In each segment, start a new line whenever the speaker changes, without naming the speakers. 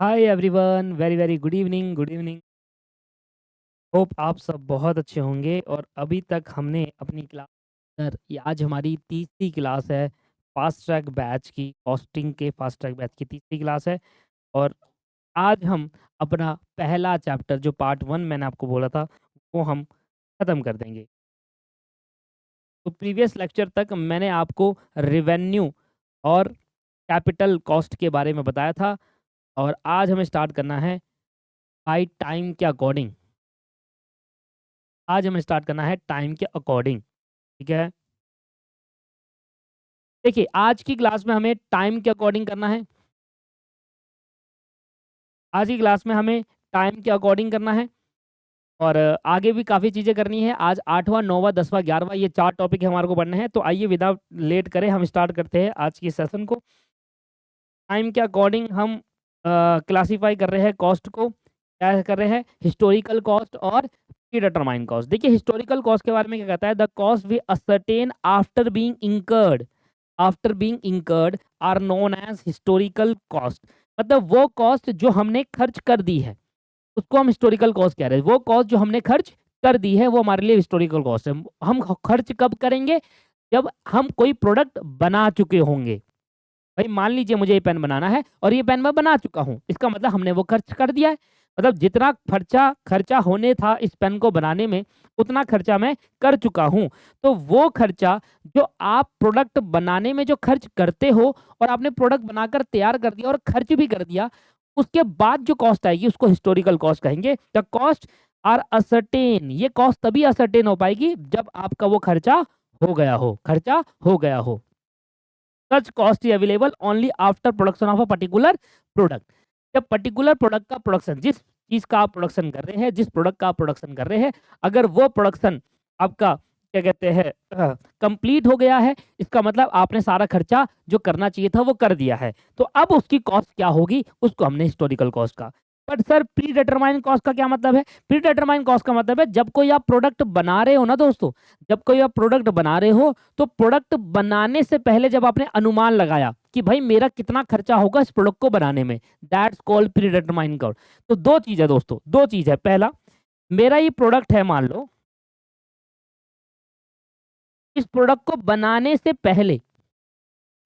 Hi everyone, very very good evening, good evening. Hope आप सब बहुत अच्छे होंगे। और अभी तक हमने अपनी क्लास आज हमारी तीसरी क्लास है फास्ट ट्रैक बैच की, कॉस्टिंग के फास्ट ट्रैक बैच की तीसरी क्लास है। और आज हम अपना पहला चैप्टर जो पार्ट 1 मैंने आपको बोला था वो हम ख़त्म कर देंगे। तो प्रीवियस लेक्चर तक मैंने आपको रेवेन्यू और कैपिटल कॉस्ट के बारे में बताया था, और आज हमें स्टार्ट करना है बाय टाइम के अकॉर्डिंग। आज हमें स्टार्ट करना है टाइम के अकॉर्डिंग, ठीक है। देखिए, आज की क्लास में हमें टाइम के अकॉर्डिंग करना है। आज की क्लास में हमें टाइम के अकॉर्डिंग करना है, और आगे भी काफ़ी चीज़ें करनी है। आज 8वां 9वां 10वां 11वां ये 4 टॉपिक हमारे को पढ़ने हैं। तो आइए विदाउट लेट करें हम स्टार्ट करते हैं आज की सेशन को। टाइम के अकॉर्डिंग हम क्लासीफाई कर रहे हैं कॉस्ट को। क्या कर रहे हैं? हिस्टोरिकल कॉस्ट और प्री डिटरमाइन कॉस्ट। देखिए, हिस्टोरिकल कॉस्ट के बारे में क्या कहता है? The cost we ascertain after being incurred are known as historical cost. मतलब वो कॉस्ट जो हमने खर्च कर दी है उसको हम हिस्टोरिकल कॉस्ट कह रहे हैं। वो कॉस्ट जो हमने खर्च कर दी है वो हमारे लिए हिस्टोरिकल कॉस्ट है। हम खर्च कब करेंगे? जब हम कोई प्रोडक्ट बना चुके होंगे। भाई मान लीजिए मुझे ये पेन बनाना है और ये पेन मैं बना चुका हूँ, इसका मतलब हमने वो खर्च कर दिया है। मतलब जितना खर्चा खर्चा होने था इस पेन को बनाने में उतना खर्चा मैं कर चुका हूँ। तो वो खर्चा जो आप प्रोडक्ट बनाने में जो खर्च करते हो, और आपने प्रोडक्ट बनाकर तैयार कर दिया और खर्च भी कर दिया, उसके बाद जो कॉस्ट आएगी उसको हिस्टोरिकल कॉस्ट कहेंगे। The cost are ascertain. ये कॉस्ट तभी असर्टेन हो पाएगी जब आपका वो खर्चा हो गया हो। Such cost is available only after production of a particular product. जब पर्टिकुलर प्रोडक्ट का प्रोडक्शन, जिस चीज का आप प्रोडक्शन कर रहे हैं, जिस प्रोडक्ट का आप प्रोडक्शन कर रहे हैं, अगर वो प्रोडक्शन आपका क्या कहते हैं कंप्लीट हो गया है, इसका मतलब आपने सारा खर्चा जो करना चाहिए था वो कर दिया है। तो अब उसकी कॉस्ट क्या होगी, उसको हमने हिस्टोरिकल कॉस्ट का। But sir, pre determine cost का क्या मतलब है? प्री डिटरमाइन कॉस्ट का मतलब है जब कोई आप प्रोडक्ट बना रहे हो ना दोस्तों, जब कोई आप प्रोडक्ट बना रहे हो तो प्रोडक्ट बनाने से पहले जब आपने अनुमान लगाया कि भाई मेरा कितना खर्चा होगा इस प्रोडक्ट को बनाने में, that's called pre determined cost. तो दो चीज है दोस्तों, दो चीज है। पहला, मेरा ये प्रोडक्ट है, मान लो इस प्रोडक्ट को बनाने से पहले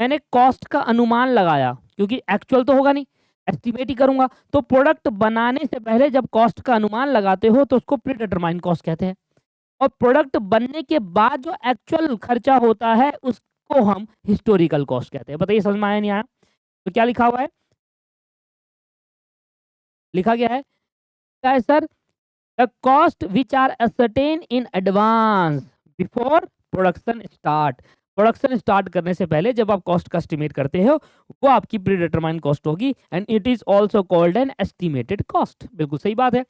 मैंने कॉस्ट का अनुमान लगाया, क्योंकि एक्चुअल तो होगा नहीं, एस्टिमेट ही करूंगा। तो प्रोडक्ट बनाने से पहले जब कॉस्ट का अनुमान लगाते हो तो उसको प्री डिटरमाइंड कॉस्ट कहते हैं। और प्रोडक्ट बनने के बाद जो एक्चुअल खर्चा होता है उसको हम हिस्टोरिकल कॉस्ट कहते हैं। बताइए समझ में आया नहीं आया? तो क्या लिखा हुआ है? लिखा गया है, क्या है sir? The cost which are ascertain in advance before production start. Production start करने से पहले जब आप कॉस्ट का एस्टिमेट करते हो वो आपकी प्री डिटरमाइंड कॉस्ट होगी, and it is also called an estimated cost. बिल्कुल सही बात है।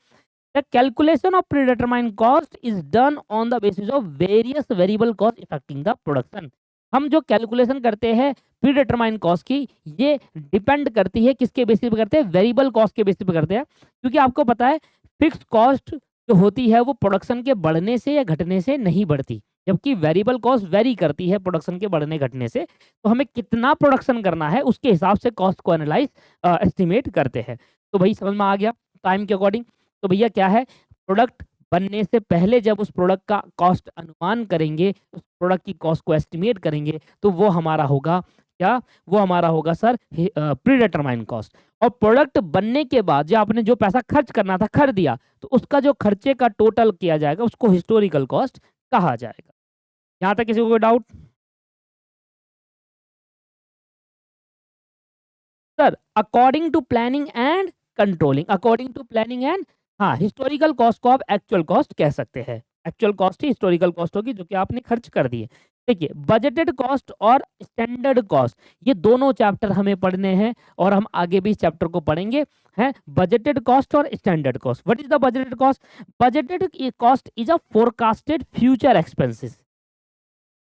The calculation of predetermined cost is done on the basis of various variable cost affecting the production। हम जो कैलकुलेशन करते हैं प्री डिटरमाइंड कॉस्ट की, ये डिपेंड करती है किसके बेसिस पे करते हैं? वेरिएबल कॉस्ट के बेसिस पे करते हैं। क्योंकि आपको पता है फिक्स कॉस्ट जो होती है वो प्रोडक्शन के बढ़ने से या घटने से नहीं बढ़ती, जबकि वेरिएबल कॉस्ट वेरी करती है प्रोडक्शन के बढ़ने घटने से। तो हमें कितना प्रोडक्शन करना है उसके हिसाब से कॉस्ट को एनालाइज एस्टिमेट करते हैं। तो भाई समझ में आ गया टाइम के अकॉर्डिंग। तो भैया क्या है, प्रोडक्ट बनने से पहले जब उस प्रोडक्ट का कॉस्ट अनुमान करेंगे, उस प्रोडक्ट की कॉस्ट को एस्टिमेट करेंगे, तो वो हमारा होगा क्या? वो हमारा होगा सर प्री डिटरमाइंड कॉस्ट। और प्रोडक्ट बनने के बाद जो आपने जो पैसा खर्च करना था कर दिया, तो उसका जो खर्चे का टोटल किया जाएगा उसको हिस्टोरिकल कॉस्ट कहा जाएगा। यहाँ तक किसी को कोई doubt? Sir, according to planning and controlling, according to planning and, हाँ, हिस्टोरिकल कॉस्ट को आप एक्चुअल कॉस्ट कह सकते हैं। एक्चुअल कॉस्ट ही हिस्टोरिकल कॉस्ट होगी जो कि आपने खर्च कर दी है। देखिए, बजटेड कॉस्ट और स्टैंडर्ड कॉस्ट, ये दोनों चैप्टर हमें पढ़ने हैं और हम आगे भी इस चैप्टर को पढ़ेंगे। हैं बजटेड कॉस्ट और standard cost. What is the budgeted cost? Budgeted cost is a forecasted future expenses.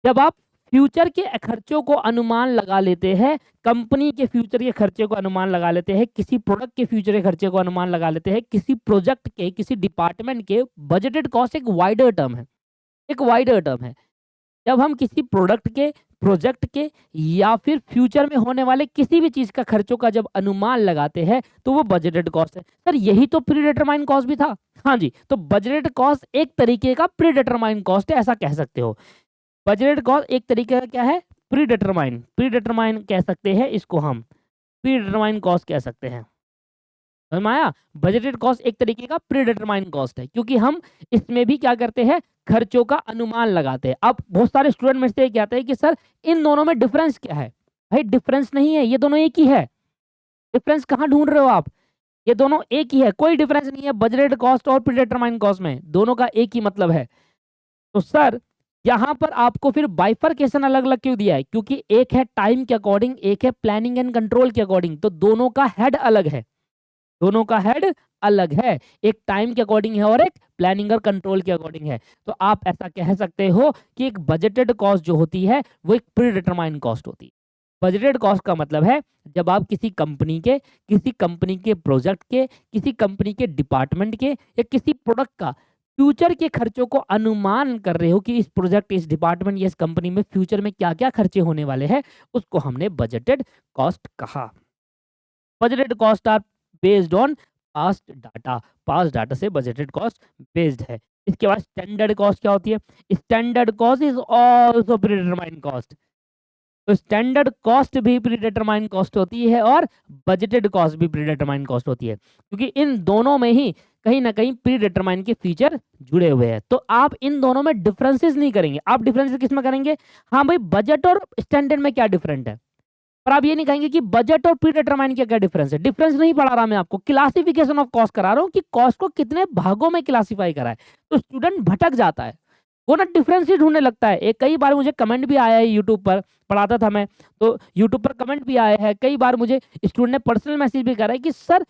जब आप फ्यूचर के खर्चों को अनुमान लगा लेते हैं, कंपनी के फ्यूचर के खर्चे को अनुमान लगा लेते हैं, किसी प्रोडक्ट के फ्यूचर के खर्चे को अनुमान लगा लेते हैं, किसी प्रोजेक्ट के, किसी डिपार्टमेंट के, बजटेड कॉस्ट एक वाइडर टर्म है, एक वाइडर टर्म है। जब हम किसी प्रोडक्ट के, प्रोजेक्ट के या फिर फ्यूचर में होने वाले किसी भी चीज का खर्चों का जब अनुमान लगाते हैं तो वो बजटेड कॉस्ट है। सर यही तो प्री डिटरमाइंड कॉस्ट भी था। हाँ जी, तो बजटेड कॉस्ट एक तरीके का प्री डिटरमाइंड कॉस्ट है, ऐसा कह सकते हो। बजटेड कॉस्ट एक तरीके का क्या है, प्री डिटरमाइंड, प्री डिटरमाइंड कह सकते हैं इसको हम, प्री डिटरमाइंड कॉस्ट कह सकते हैं। समझ में आया? बजटेड कॉस्ट एक तरीके का प्री डिटरमाइंड कॉस्ट है, क्योंकि हम इसमें भी क्या करते हैं, खर्चों का अनुमान लगाते हैं। अब बहुत सारे स्टूडेंट में से कहते हैं कि सर इन दोनों में डिफरेंस क्या है? भाई डिफरेंस नहीं है, ये दोनों एक ही है। डिफरेंस कहाँ ढूंढ रहे हो आप? ये दोनों एक ही है, कोई डिफरेंस नहीं है बजटेड कॉस्ट और प्री डिटरमाइंड कॉस्ट में, दोनों का एक ही मतलब है। तो सर यहाँ पर आपको फिर बाइफरकेशन अलग अलग क्यों दिया है? क्योंकि एक है टाइम के अकॉर्डिंग, एक है प्लानिंग एंड कंट्रोल के अकॉर्डिंग, तो दोनों का हेड अलग है, दोनों का हेड अलग है। एक टाइम के अकॉर्डिंग है और एक प्लानिंग और कंट्रोल के अकॉर्डिंग है। तो आप ऐसा कह सकते हो कि एक बजटेड कॉस्ट जो होती है वो एक प्री डिटरमाइंड कॉस्ट होती है। बजटेड कॉस्ट का मतलब है जब आप किसी कंपनी के, किसी कंपनी के प्रोजेक्ट के, किसी कंपनी के डिपार्टमेंट के या किसी प्रोडक्ट का फ्यूचर के खर्चों को अनुमान कर रहे हो कि इस प्रोजेक्ट, इस डिपार्टमेंट या इस कंपनी में फ्यूचर में क्या क्या खर्चे होने वाले हैं, उसको हमने बजटेड कॉस्ट कहा। Budgeted cost are based on past data, past data से बजटेड कॉस्ट बेस्ड है। इसके बाद स्टैंडर्ड कॉस्ट क्या होती है? Standard cost is also predetermined cost. तो स्टैंडर्ड कॉस्ट भी प्रीडिटरमाइंड कॉस्ट होती है और बजटेड कॉस्ट भी प्रीडिटरमाइंड कॉस्ट होती है, क्योंकि इन दोनों में ही कहीं ना कहीं प्रीडिटरमाइंड के फीचर जुड़े हुए हैं। तो आप इन दोनों में डिफरेंसेस नहीं करेंगे। आप डिफरेंसेस किस में करेंगे? हाँ भाई बजट और स्टैंडर्ड में क्या डिफरेंट है, पर आप ये नहीं कहेंगे कि बजट और प्री डिटरमाइन क्या क्या डिफरेंस है। डिफरेंस नहीं पढ़ा रहा मैं आपको, क्लासिफिकेशन ऑफ कॉस्ट करा रहा हूँ कि कॉस्ट को कितने भागों में क्लासिफाई करा है। तो स्टूडेंट भटक जाता है, वो ना डिफरेंस ही ढूंढने लगता है। एक कई बार मुझे कमेंट भी आया है यूट्यूब पर, पढ़ाता था मैं तो यूट्यूब पर कमेंट भी आया है, कई बार मुझे स्टूडेंट ने पर्सनल मैसेज भी करा है कि सर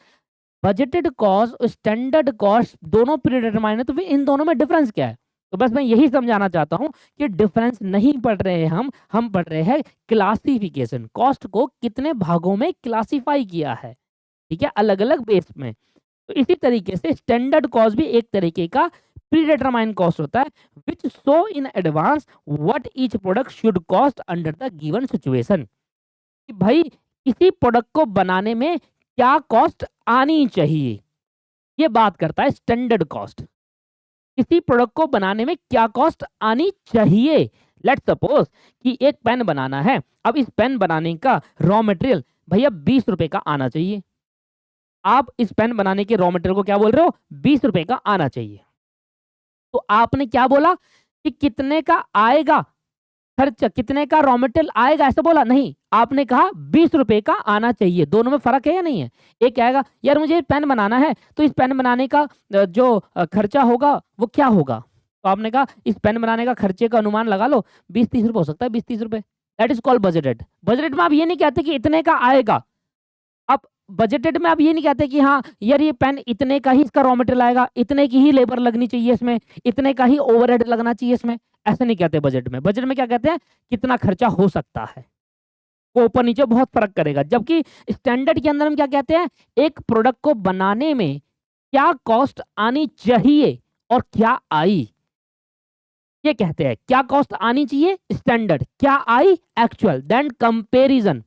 बजटेड कॉस्ट और स्टैंडर्ड कॉस्ट दोनों प्री डिटरमाइन है, तो फिर इन दोनों में डिफरेंस क्या है? तो बस मैं यही समझाना चाहता हूं कि डिफरेंस नहीं पढ़ रहे हैं हम पढ़ रहे हैं क्लासिफिकेशन, कॉस्ट को कितने भागों में क्लासिफाई किया है, ठीक है, अलग अलग बेस में। तो इसी तरीके से स्टैंडर्ड कॉस्ट भी एक तरीके का प्री डिटरमाइंड कॉस्ट होता है, which show in advance what each product should cost under the given situation. कि भाई किसी प्रोडक्ट को बनाने में क्या कॉस्ट आनी चाहिए, ये बात करता है स्टैंडर्ड कॉस्ट। किसी प्रोडक्ट को बनाने में क्या कॉस्ट आनी चाहिए। लेट्स सपोज कि एक पेन बनाना है, अब इस पेन बनाने का रॉ मटेरियल भैया 20 रुपए का आना चाहिए। आप इस पेन बनाने के रॉ मटेरियल को क्या बोल रहे हो? 20 रुपए का आना चाहिए। तो आपने क्या बोला कि कितने का आएगा खर्च, कितने का रॉ मटेरियल आएगा, ऐसा बोला नहीं। आपने कहा 20 रुपए का आना चाहिए। दोनों में फर्क है या नहीं है? एक कहेगा यार मुझे पेन बनाना है, तो इस पेन बनाने का जो खर्चा होगा वो क्या होगा? तो आपने कहा इस पेन बनाने का खर्चे का अनुमान लगा लो, 20-30 रुपए हो सकता है, 20-30 रुपए। That is called budgeted. Budgeted में आप ये नहीं कहते कि इतने का आएगा। आप बजटेड में आप ये नहीं कहते कि हाँ यार ये पेन इतने का ही इसका रॉ मटेरियल आएगा, इतने की ही लेबर लगनी चाहिए इसमें, इतने का ही ओवरहेड लगना चाहिए इसमें, ऐसे नहीं कहते बजट में। बजट में क्या कहते हैं? कितना खर्चा हो सकता है, वो ऊपर नीचे बहुत फर्क करेगा। जबकि स्टैंडर्ड के अंदर हम क्या कहते हैं? एक प्रोडक्ट को बनाने में क्या कॉस्ट आनी चाहिए और क्या आई, ये कहते हैं। क्या कॉस्ट आनी चाहिए स्टैंडर्ड, क्या आई actual, then comparison,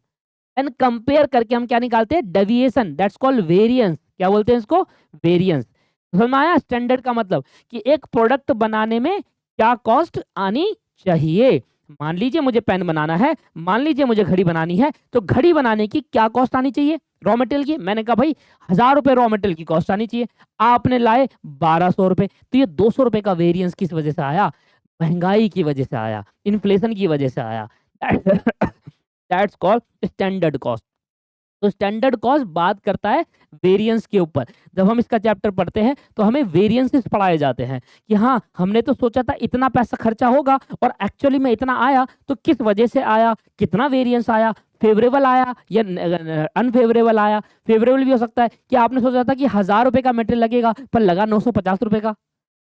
and compare करके हम क्या निकालते हैं? Deviation, that's called variance. क्या बोलते हैं इसको? वेरिएंस। समझ में आया? स्टैंडर्ड का मतलब कि एक प्रोडक्ट बनाने में क्या कॉस्ट आनी चाहिए। मान लीजिए मुझे पेन बनाना है, मान लीजिए मुझे घड़ी बनानी है, तो घड़ी बनाने की क्या कॉस्ट आनी चाहिए रॉ मटेरियल की? मैंने कहा भाई 1000 रुपए रॉ मटेरियल की कॉस्ट आनी चाहिए, आपने लाए 1200 रुपए। तो ये 200 रुपए का वेरिएंस किस वजह से आया? महंगाई की वजह से आया, इन्फ्लेशन की वजह से आया। That's called standard cost. तो स्टैंडर्ड कॉस्ट बात करता है वेरिएंस के ऊपर। जब हम इसका चैप्टर पढ़ते हैं तो हमें वेरिएंसेस पढ़ाए जाते हैं कि हाँ हमने तो सोचा था इतना पैसा खर्चा होगा और एक्चुअली में इतना आया, तो किस वजह से आया, कितना वेरिएंस आया, फेवरेबल आया या अनफेवरेबल आया। फेवरेबल भी हो सकता है कि आपने सोचा था कि 1000 रुपए का मटेरियल लगेगा पर लगा 950 रुपए का,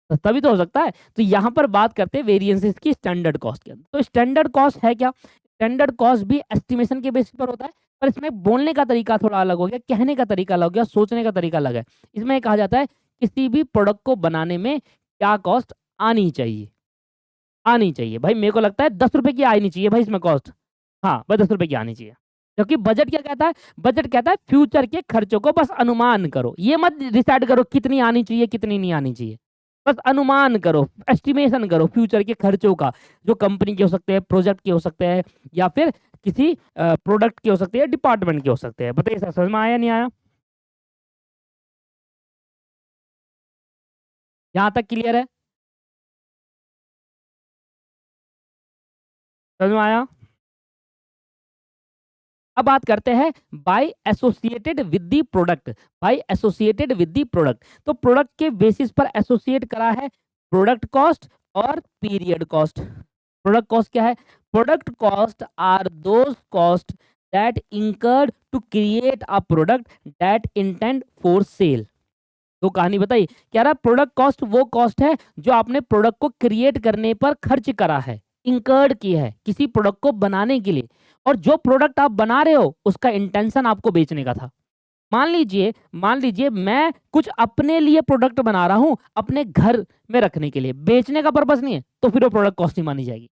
सस्ता भी तो हो सकता है। तो यहाँ पर बात करते हैं वेरिएंसेस की स्टैंडर्ड कॉस्ट के अंदर। तो स्टैंडर्ड कॉस्ट है क्या? स्टैंडर्ड कॉस्ट भी एस्टिमेशन के बेसिस पर होता है, पर इसमें बोलने का तरीका थोड़ा अलग हो गया, कहने का तरीका अलग हो गया, सोचने का तरीका अलग है। इसमें कहा जाता है किसी भी प्रोडक्ट को बनाने में क्या कॉस्ट आनी चाहिए। आनी चाहिए भाई, मेरे को लगता है 10 रुपए की आनी चाहिए भाई इसमें कॉस्ट। हाँ भाई 10 रुपए की आनी चाहिए, क्योंकि बजट क्या कहता है, बजट कहता है फ्यूचर के खर्चों को बस अनुमान करो, ये मत डिसाइड करो कितनी आनी चाहिए कितनी नहीं आनी चाहिए, बस अनुमान करो, एस्टिमेशन करो फ्यूचर के खर्चों का, जो कंपनी के हो सकते हैं, प्रोजेक्ट के हो सकते हैं, या फिर किसी प्रोडक्ट के हो सकते हैं, डिपार्टमेंट के हो सकते हैं। बताइए सर, समझ में आया नहीं आया? यहाँ तक क्लियर है? समझ में आया? अब बात करते हैं by associated with the product. By associated with the product, तो प्रोडक्ट के बेसिस पर एसोसिएट करा है प्रोडक्ट कॉस्ट और पीरियड कॉस्ट। प्रोडक्ट कॉस्ट क्या है? Product cost are those cost that incurred to create a product that intend for sale. तो कहानी बताई, कह रहा प्रोडक्ट कॉस्ट वो कॉस्ट है जो आपने प्रोडक्ट को क्रिएट करने पर खर्च करा है, इंकर्ड की है किसी प्रोडक्ट को बनाने के लिए, और जो प्रोडक्ट आप बना रहे हो उसका इंटेंशन आपको बेचने का था। मान लीजिए मैं कुछ अपने लिए प्रोडक्ट बना रहा हूं अपने घर में रखने के लिए, बेचने का पर्पस नहीं है, तो फिर वो प्रोडक्ट कॉस्ट नहीं मानी जाएगी।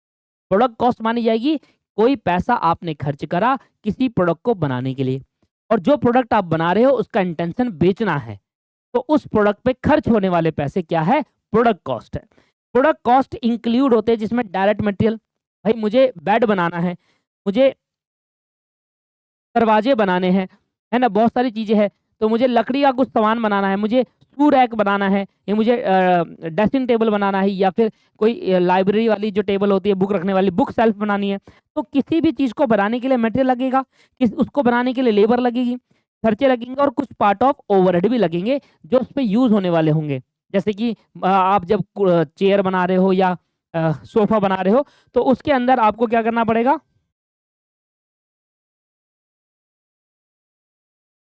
प्रोडक्ट कॉस्ट मानी जाएगी कोई पैसा आपने खर्च करा किसी प्रोडक्ट को बनाने के लिए, और जो प्रोडक्ट आप बना रहे हो उसका इंटेंशन बेचना है, तो उस प्रोडक्ट पे खर्च होने वाले पैसे क्या है? प्रोडक्ट कॉस्ट है। प्रोडक्ट कॉस्ट इंक्लूड होते हैं जिसमें डायरेक्ट मटेरियल, भाई मुझे बेड बनाना है, मुझे दरवाजे बनाने हैं, है ना, बहुत सारी चीजें हैं, तो मुझे लकड़ी का कुछ सामान बनाना है, मुझे शू रैक बनाना है, या मुझे ड्रेसिंग टेबल बनाना है, या फिर कोई लाइब्रेरी वाली जो टेबल होती है बुक रखने वाली, बुक सेल्फ बनानी है। तो किसी भी चीज को बनाने के लिए मटेरियल लगेगा, उसको बनाने के लिए लेबर लगेगी, खर्चे लगेंगे, और कुछ पार्ट ऑफ ओवरहेड भी लगेंगे जो उस पर यूज होने वाले होंगे। जैसे कि आप जब चेयर बना रहे हो या सोफा बना रहे हो, तो उसके अंदर आपको क्या करना पड़ेगा?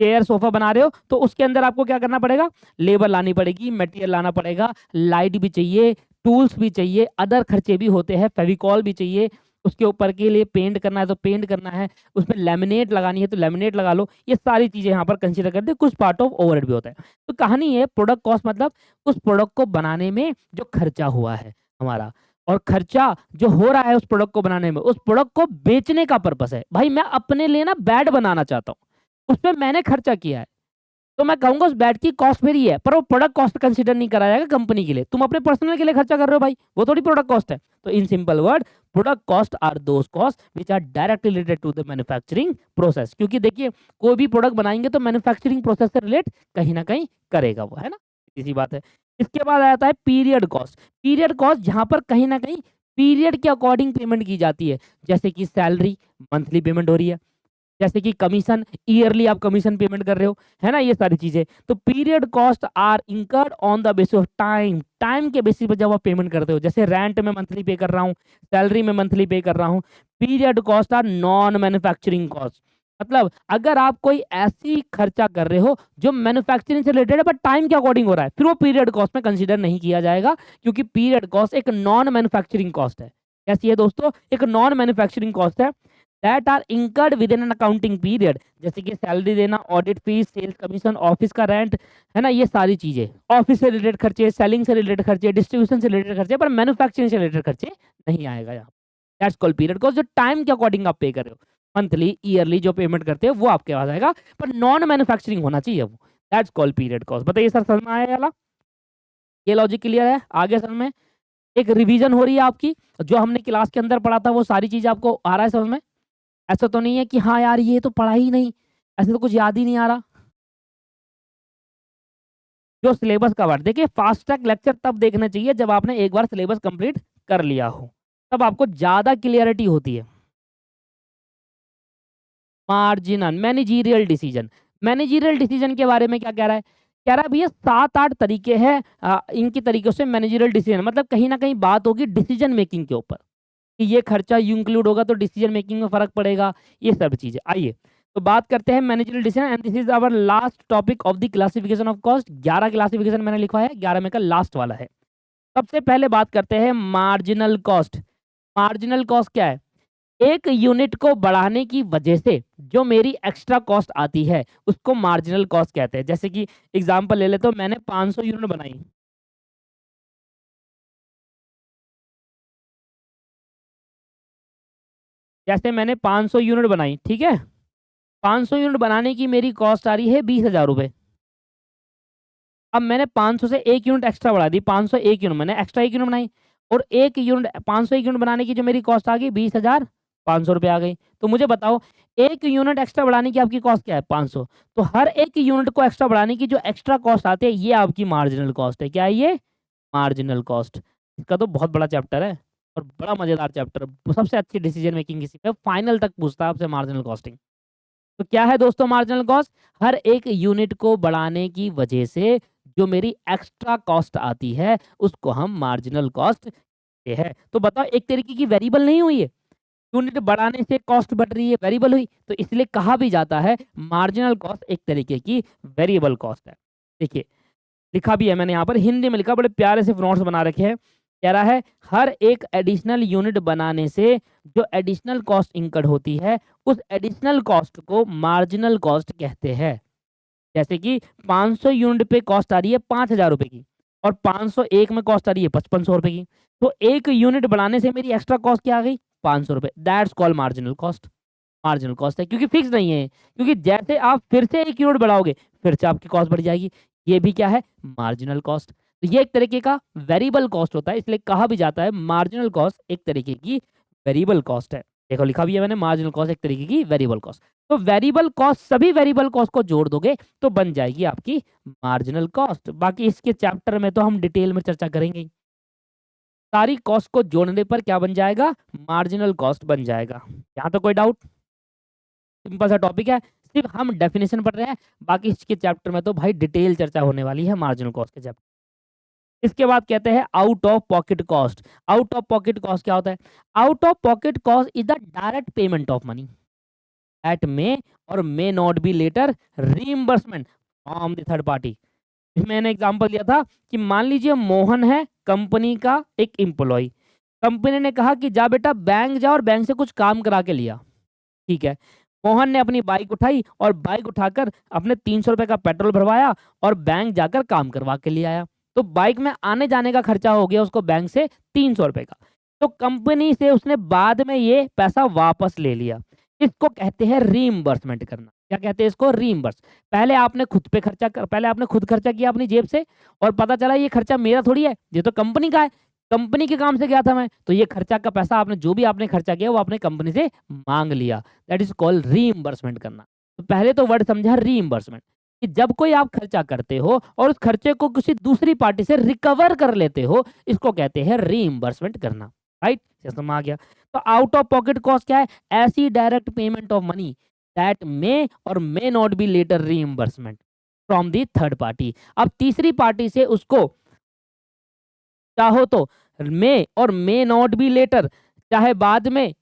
चेयर सोफा बना रहे हो तो उसके अंदर आपको क्या करना पड़ेगा? लेबर लानी पड़ेगी, मटेरियल लाना पड़ेगा, लाइट भी चाहिए, टूल्स भी चाहिए, अदर खर्चे भी होते हैं, फेविकॉल भी चाहिए, उसके ऊपर के लिए पेंट करना है तो पेंट करना है, उसमें लेमिनेट लगानी है तो लेमिनेट लगा लो, ये सारी चीजें यहाँ पर कंसीडर करते हैं, कुछ पार्ट ऑफ ओवरहेड भी होता है। तो कहानी है प्रोडक्ट कॉस्ट मतलब उस प्रोडक्ट को बनाने में जो खर्चा हुआ है हमारा, और खर्चा जो हो रहा है उस प्रोडक्ट को बनाने में, उस प्रोडक्ट को बेचने का पर्पस है। भाई मैं अपने लिए ना बैड बनाना चाहता हूँ, उसमें मैंने खर्चा किया है, तो मैं कहूंगा उस बैट की कॉस्ट मेरी है, पर वो प्रोडक्ट कॉस्ट कंसीडर नहीं करा जाएगा कंपनी के लिए। तुम अपने पर्सनल के लिए खर्चा कर रहे हो भाई, वो थोड़ी प्रोडक्ट कॉस्ट है। तो in simple word, product cost are those cost which are directly related to the manufacturing process, क्योंकि देखिए कोई भी प्रोडक्ट बनाएंगे तो मैन्युफैक्चरिंग प्रोसेस से रिलेट कहीं ना कहीं करेगा वो, है ना, इसी बात है। इसके बाद आता है पीरियड कॉस्ट। पीरियड कॉस्ट जहां पर कहीं ना कहीं पीरियड के अकॉर्डिंग पेमेंट की जाती है, जैसे कि सैलरी मंथली पेमेंट हो रही है, जैसे कि कमीशन ईयरली आप कमीशन पेमेंट कर रहे हो, है ना, ये सारी चीजें। तो period cost are incurred on the basis of time, time के बेसिस पर जब आप पेमेंट करते हो, जैसे रेंट में मंथली पे कर रहा हूँ, सैलरी में मंथली पे कर रहा हूँ। Period cost are non manufacturing cost, मतलब अगर आप कोई ऐसी खर्चा कर रहे हो जो मैन्युफैक्चरिंग से रिलेटेड है बट टाइम के अकॉर्डिंग हो रहा है, फिर वो पीरियड कॉस्ट में कंसीडर नहीं किया जाएगा, क्योंकि पीरियड कॉस्ट एक नॉन मैन्युफैक्चरिंग कॉस्ट है। कैसी है दोस्तों? एक नॉन मैन्युफैक्चरिंग कॉस्ट है that are incurred within an accounting period, जैसे कि सैलरी देना, audit fees, sales commission, office का रेंट, है ना, ये सारी चीजें, ऑफिस से रिलेटेड खर्चे, सेलिंग से रिलेटेड खर्चे, डिस्ट्रीब्यूशन से रिलेटेड खर्चे, पर मैन्युफैक्चरिंग से रिलेटेड खर्चे नहीं आएगा यहाँ। दैट्स कॉल्ड पीरियड कॉस्ट, जो टाइम के अकॉर्डिंग आप पे कर रहे हो, मंथली ईयरली जो पेमेंट करते हो वो आपके पास आएगा, पर नॉन मैन्युफैक्चरिंग होना चाहिए वो। That's called period cost. बताइए सर, समझ में आया वाला? ये लॉजिक क्लियर है? आगे सर में एक रिवीजन हो रही है आपकी, जो हमने क्लास के अंदर पढ़ा था वो सारी चीज आपको आ रहा है समझ में? ऐसा तो नहीं है कि हाँ यार ये तो पढ़ा ही नहीं, ऐसे तो कुछ याद ही नहीं आ रहा। जो सिलेबस कवर, देखिए फास्ट ट्रैक लेक्चर तब देखना चाहिए जब आपने एक बार सिलेबस कंप्लीट कर लिया हो, तब आपको ज्यादा क्लियरिटी होती है। Marginal managerial decision, managerial decision के बारे में क्या कह रहा है? कह रहा है भैया 7-8 तरीके हैं इनकी तरीकों से मैनेजीरियल डिसीजन, मतलब कहीं ना कहीं बात होगी डिसीजन मेकिंग के ऊपर, कि ये खर्चा यू इंक्लूड होगा तो डिसीजन मेकिंग में फर्क पड़ेगा, ये सब चीजें। आइए तो बात करते हैं managerial decision, and this is our last topic of the classification of cost. 11 classification मैंने लिखा है, 11 में का लास्ट वाला है। सबसे पहले बात करते हैं मार्जिनल कॉस्ट। मार्जिनल कॉस्ट क्या है? एक यूनिट को बढ़ाने की वजह से जो मेरी एक्स्ट्रा कॉस्ट आती है उसको मार्जिनल कॉस्ट कहते हैं। जैसे कि एग्जांपल ले लेते हो, मैंने 500 यूनिट बनाई, जैसे मैंने 500 यूनिट बनाई, ठीक है, 500 यूनिट बनाने की मेरी कॉस्ट आ रही है 20,000 रुपए। अब मैंने 500 से 1 यूनिट एक्स्ट्रा बढ़ा दी, 501 यूनिट मैंने एक्स्ट्रा 1 यूनिट बनाई, और 1 यूनिट 501 यूनिट बनाने की जो मेरी कॉस्ट आ गई 20,500 रुपये आ गई। तो मुझे बताओ 1 यूनिट एक्स्ट्रा बढ़ाने की आपकी कॉस्ट क्या है? 500। तो हर एक यूनिट को एक्स्ट्रा बढ़ाने की जो एक्स्ट्रा कॉस्ट आती है ये आपकी मार्जिनल कॉस्ट है। क्या है ये? Marginal cost. इसका तो बहुत बड़ा चैप्टर है और बड़ा मजेदार चैप्टर है। सबसे अच्छी डिसीजन मेकिंग इसी पे, फाइनल तक पूछता है आपसे मार्जिनल कॉस्टिंग। तो क्या है दोस्तों मार्जिनल कॉस्ट? हर एक यूनिट को बढ़ाने की वजह से जो मेरी एक्स्ट्रा कॉस्ट आती है उसको हम मार्जिनल कॉस्ट कहते हैं। तो बताओ एक तरीके की वेरिएबल नहीं हुई है, यूनिट बढ़ाने से कॉस्ट बढ़ रही है, वेरिएबल हुई, तो इसलिए कहा भी जाता है मार्जिनल कॉस्ट एक तरीके की वेरिएबल कॉस्ट है। देखिए लिखा भी है मैंने यहाँ पर, हिंदी में लिखा, बड़े प्यारे से नोट्स बना रखे हैं। कह रहा है हर एक एडिशनल यूनिट बनाने से जो एडिशनल कॉस्ट इंकर्ड होती है उस एडिशनल कॉस्ट को मार्जिनल कॉस्ट कहते हैं। जैसे कि 500 यूनिट पे कॉस्ट आ रही है 5,000 रुपए की और 501 में कॉस्ट आ रही है 5500 रुपए की, तो एक यूनिट बढ़ाने से मेरी एक्स्ट्रा कॉस्ट क्या आ गई? 500 रुपए। That's called marginal cost. Marginal cost है क्योंकि फिक्स नहीं है, क्योंकि जैसे आप फिर से 1 यूनिट बढ़ाओगे फिर से आपकी कॉस्ट बढ़ जाएगी। ये भी क्या है? Marginal cost. तो ये एक तरीके का वेरिएबल कॉस्ट होता है, इसलिए कहा भी जाता है मार्जिनल कॉस्ट एक तरीके की वेरिएबल कॉस्ट है। देखो लिखा भी है मैंने, मार्जिनल कॉस्ट एक तरीके की वेरिएबल कॉस्ट। तो वेरिएबल कॉस्ट, सभी वेरिएबल कॉस्ट को जोड़ दोगे तो बन जाएगी आपकी मार्जिनल कॉस्ट। बाकी इसके चैप्टर में तो हम डिटेल में चर्चा करेंगे ही। सारी कॉस्ट को जोड़ने पर क्या बन जाएगा? मार्जिनल कॉस्ट बन जाएगा। यहाँ तो कोई डाउट? सिंपल सा टॉपिक है, सिर्फ हम डेफिनेशन पढ़ रहे हैं, बाकी इसके चैप्टर में तो भाई डिटेल चर्चा होने वाली है मार्जिनल कॉस्ट के चैप्टर। इसके बाद कहते हैं out of pocket cost. Out of pocket cost क्या होता है? Out of pocket cost is the direct payment of money that may or may not be later reimbursement from the third party. मैंने example दिया था कि मान लीजिए मोहन है कंपनी का एक एम्प्लॉय, कंपनी ने कहा कि जा बेटा बैंक जा और बैंक से कुछ काम करा के लिया, ठीक है। मोहन ने अपनी बाइक उठाई और बाइक उठाकर अपने 300 रुपए का पेट्रोल भरवाया और बैंक जाकर काम करवा के ले आया। तो बाइक में आने जाने का खर्चा हो गया उसको बैंक से 300 रुपए का। तो कंपनी से उसने बाद में ये पैसा वापस ले लिया। इसको कहते हैं रीइंबर्समेंट करना। क्या कहते हैं इसको? रीइंबर्स। पहले आपने खुद खर्चा किया अपनी जेब से और पता चला ये खर्चा मेरा थोड़ी है, ये तो कंपनी का है, कंपनी के काम से गया था मैं, तो ये खर्चा का पैसा आपने जो भी आपने खर्चा किया वो आपने कंपनी से मांग लिया। दैट इज कॉल्ड रीइंबर्समेंट करना। तो पहले तो वर्ड समझा रीइंबर्समेंट, कि जब कोई आप खर्चा करते हो और उस खर्चे को किसी दूसरी पार्टी से रिकवर कर लेते हो, इसको कहते हैं रीइंबर्समेंट करना। राइट, समझ आ गया। तो आउट ऑफ पॉकेट कॉस्ट क्या है? ऐसी direct payment of money that may or may not be later reimbursement from the third party. अब तीसरी पार्टी से उसको चाहो तो मे or may not be letter, चाहे बाद में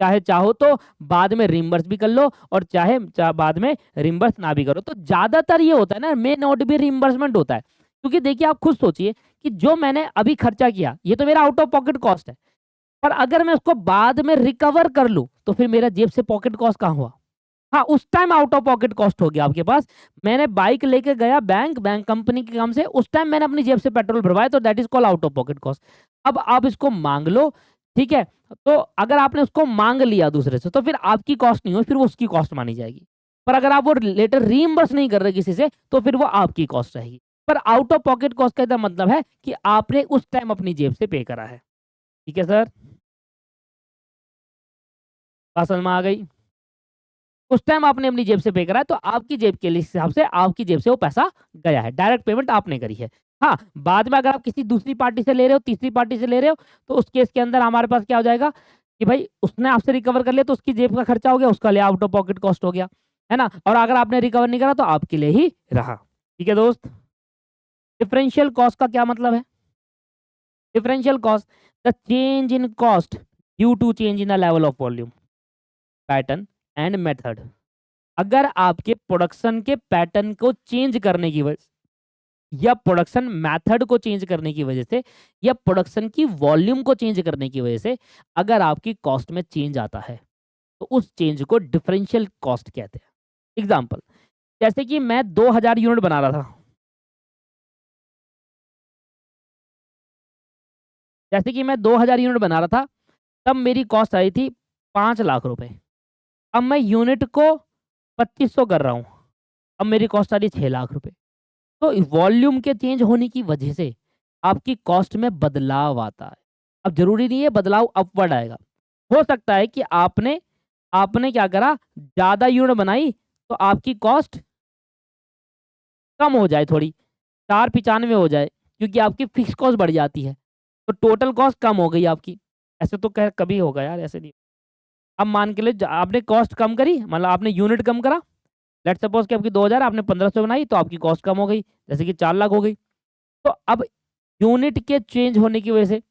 चाहे चाहो तो बाद में रिम्बर्स भी कर लो और चाहे बाद में रिम्बर्स ना भी करो। तो ज्यादातर ये होता है ना मे नॉट बी रिम्बर्समेंट होता है, क्योंकि देखिए आप खुद सोचिए कि जो मैंने अभी खर्चा किया ये तो मेरा आउट ऑफ पॉकेट कॉस्ट है, पर अगर मैं उसको बाद में रिकवर कर लूं तो फिर मेरा जेब से पॉकेट कॉस्ट कहाँ हुआ? हाँ, उस time out of pocket cost हो गया आपके पास। मैंने बाइक लेके गया बैंक कंपनी के काम से, उस टाइम मैंने अपनी जेब से पेट्रोल भरवाया, तो that is called out of pocket cost. अब आप इसको मांग लो, ठीक है। तो अगर आपने उसको मांग लिया दूसरे से तो फिर आपकी कॉस्ट नहीं हो, फिर वो उसकी कॉस्ट मानी जाएगी। पर अगर आप वो लेटर रीइंबर्स नहीं कर रहे किसी से तो फिर वो आपकी कॉस्ट रहेगी। पर आउट ऑफ पॉकेट कॉस्ट का मतलब है कि आपने उस टाइम अपनी जेब से पे करा है। ठीक है सर, बात समझ में आ गई? उस टाइम आपने अपनी जेब से पे करा है तो आपकी जेब के हिसाब से आपकी जेब से वो पैसा गया है, डायरेक्ट पेमेंट आपने करी है। हाँ, बाद में अगर आप किसी दूसरी पार्टी से ले रहे हो, तीसरी पार्टी से ले रहे हो, तो उस केस के अंदर हमारे पास क्या हो जाएगा कि भाई उसने आपसे रिकवर कर लिया तो उसकी जेब का खर्चा हो गया, उसका लिए आउट ऑफ पॉकेट कॉस्ट हो गया, है ना। और अगर आपने रिकवर नहीं करा तो आपके लिए ही रहा। ठीक है दोस्त, डिफरेंशियल कॉस्ट का क्या मतलब है? Differential cost, the change in cost due to change in the level of volume, pattern and method. अगर आपके प्रोडक्शन के पैटर्न को चेंज करने की वजह या प्रोडक्शन मेथड को चेंज करने की वजह से या प्रोडक्शन की वॉल्यूम को चेंज करने की वजह से अगर आपकी कॉस्ट में चेंज आता है तो उस चेंज को डिफरेंशियल कॉस्ट कहते हैं। एग्जांपल, जैसे कि मैं 2000 यूनिट बना रहा था, जैसे कि मैं 2000 यूनिट बना रहा था तब मेरी कॉस्ट आई थी 5 लाख रुपए। अब मैं यूनिट को 2500 कर रहा हूँ, अब मेरी कॉस्ट आ रही है 6 लाख रुपए। तो वॉल्यूम के चेंज होने की वजह से आपकी कॉस्ट में बदलाव आता है। अब जरूरी नहीं है बदलाव अपवर्ड आएगा, हो सकता है कि आपने आपने क्या करा, ज्यादा यूनिट बनाई तो आपकी कॉस्ट कम हो जाए, थोड़ी 495 हो जाए, क्योंकि आपकी फिक्स कॉस्ट बढ़ जाती है, तो टोटल कॉस्ट कम हो गई आपकी। ऐसे तो कह कभी होगा यार, ऐसे नहीं। अब मान के लिए आपने कॉस्ट कम करी, मतलब आपने यूनिट कम करा, लेट्स सपोज कि आपकी 2000, आपने 1500 बनाई, तो आपकी कॉस्ट कम हो गई, जैसे कि 4 लाख हो गई। तो अब यूनिट के चेंज होने की वजह से,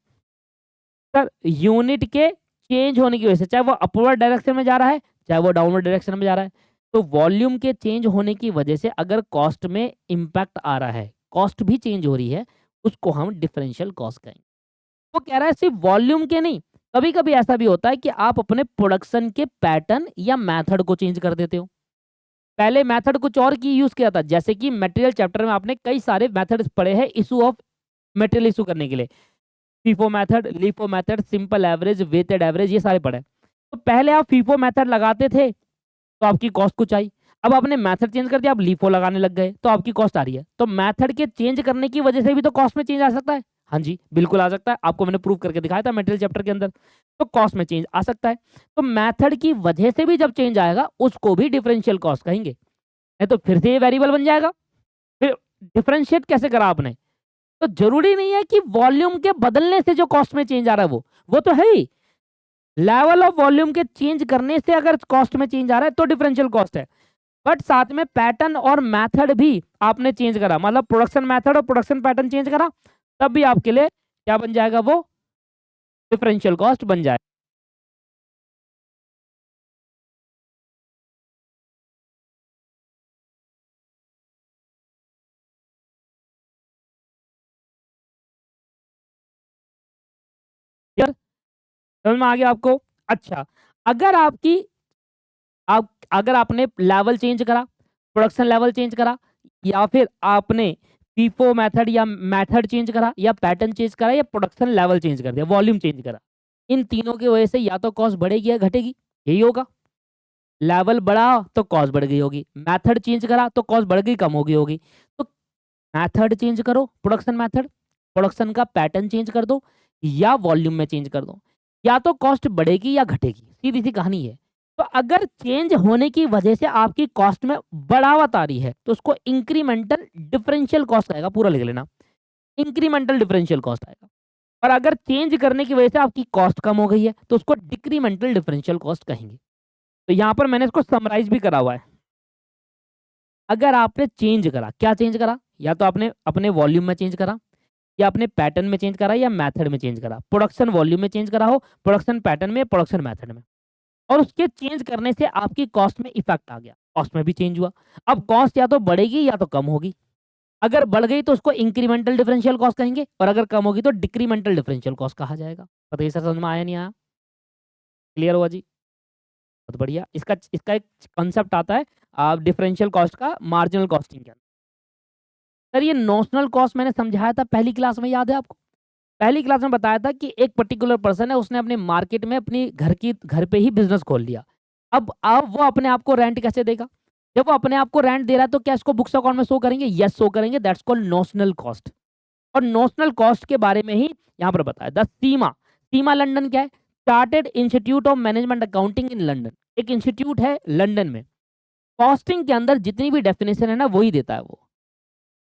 सर यूनिट के चेंज होने की वजह से, चाहे वो अपवर्ड डायरेक्शन में जा रहा है चाहे वो डाउनवर्ड डायरेक्शन में जा रहा है, तो वॉल्यूम के चेंज होने की वजह से अगर कॉस्ट में इंपैक्ट आ रहा है, कॉस्ट भी चेंज हो रही है, उसको हम डिफरेंशियल कॉस्ट कहेंगे। वो कह रहा है सिर्फ वॉल्यूम के नहीं, कभी कभी ऐसा भी होता है कि आप अपने प्रोडक्शन के पैटर्न या मेथड को चेंज कर देते हो। पहले मेथड कुछ और की यूज किया था, जैसे कि मटेरियल चैप्टर में आपने कई सारे मेथड्स पढ़े हैं इशू ऑफ मटेरियल इशू करने के लिए, FIFO method, LIFO method, simple average, weighted average, ये सारे पढ़े। तो पहले आप फीफो मेथड लगाते थे तो आपकी कॉस्ट कुछ आई, अब आपने मेथड चेंज कर दिया, आप लिफो लगाने लग गए तो आपकी कॉस्ट आ रही है। तो मेथड के चेंज करने की वजह से भी तो कॉस्ट में चेंज आ सकता है। हाँ जी बिल्कुल आ सकता है, आपको मैंने प्रूव करके दिखाया था मटेरियल चैप्टर के अंदर। तो कॉस्ट में चेंज आ सकता है, तो मेथड की वजह से भी जब चेंज आएगा उसको भी डिफरेंशियल कॉस्ट कहेंगे, नहीं तो फिर से ये वेरिएबल बन जाएगा। फिर डिफरेंशिएट कैसे करा आपने? तो जरूरी नहीं है कि वॉल्यूम के बदलने से जो कॉस्ट में चेंज आ रहा है वो तो है ही, लेवल ऑफ वॉल्यूम के चेंज करने से अगर कॉस्ट में चेंज आ रहा है तो डिफरेंशियल कॉस्ट है। बट साथ में पैटर्न और मेथड भी आपने चेंज करा, मतलब प्रोडक्शन मेथड और प्रोडक्शन पैटर्न चेंज करा, तब भी आपके लिए क्या बन जाएगा, वो डिफरेंशियल कॉस्ट बन जाए। यार समझ में आ गया आपको? अच्छा, अगर आपकी आप अगर आपने लेवल चेंज करा, प्रोडक्शन लेवल चेंज करा, या फिर आपने फीफो मेथड या मेथड चेंज करा, या पैटर्न चेंज करा, या प्रोडक्शन लेवल चेंज कर दिया, वॉल्यूम चेंज करा, इन तीनों की वजह से या तो कॉस्ट बढ़ेगी या घटेगी, यही होगा। लेवल बढ़ा तो कॉस्ट बढ़ गई होगी, मेथड चेंज करा तो कॉस्ट बढ़ गई, कम हो गई होगी। तो मेथड चेंज करो, प्रोडक्शन मेथड, प्रोडक्शन का पैटर्न चेंज कर दो, या वॉल्यूम में चेंज कर दो, या तो कॉस्ट बढ़ेगी या घटेगी, सीधी सी कहानी है। तो अगर चेंज होने की वजह से आपकी कॉस्ट में बढ़ावट आ रही है तो उसको इंक्रीमेंटल डिफरेंशियल कॉस्ट आएगा, पूरा लिख लेना, इंक्रीमेंटल डिफरेंशियल कॉस्ट आएगा। और अगर चेंज करने की वजह से आपकी कॉस्ट कम हो गई है तो उसको डिक्रीमेंटल डिफरेंशियल कॉस्ट कहेंगे। तो यहाँ पर मैंने इसको समराइज भी करा हुआ है। अगर आपने चेंज करा, क्या चेंज करा, या तो आपने अपने वॉल्यूम में चेंज करा, या अपने पैटर्न में चेंज करा, या मेथड में चेंज करा, प्रोडक्शन वॉल्यूम में चेंज करा हो, प्रोडक्शन पैटर्न में, प्रोडक्शन मेथड में, और उसके चेंज करने से आपकी कॉस्ट में इफेक्ट आ गया, कॉस्ट में भी चेंज हुआ। अब कॉस्ट या तो बढ़ेगी या तो कम होगी, अगर बढ़ गई तो उसको इंक्रीमेंटल डिफरेंशियल कॉस्ट कहेंगे, और अगर कम होगी तो डिक्रीमेंटल डिफरेंशियल कॉस्ट कहा जाएगा। बताइए सर, समझ में आया नहीं आया? क्लियर हुआ जी? बहुत बढ़िया। इसका इसका एक कॉन्सेप्ट आता है डिफरेंशियल कॉस्ट का, मार्जिनल कॉस्टिंग के अंदर। सर ये नोशनल कॉस्ट मैंने समझाया था पहली क्लास में, याद है आपको? पहली क्लास में बताया था कि एक पर्टिकुलर पर्सन है, उसने अपने मार्केट में अपनी घर पे ही बिजनेस खोल लिया। अब वो अपने आप को रेंट कैसे देगा? जब वो अपने आप को रेंट दे रहा है तो क्या इसको बुक्स अकाउंट में शो करेंगे? यस शो करेंगे, दैट्स कॉल्ड नोशनल कॉस्ट। और नोशनल कॉस्ट के बारे में ही यहाँ पर बताया द सीमा। सीमा लंदन क्या है? Chartered institute of management accounting in London, एक इंस्टीट्यूट है लंदन में। कॉस्टिंग के अंदर जितनी भी डेफिनेशन है ना वही देता है वो,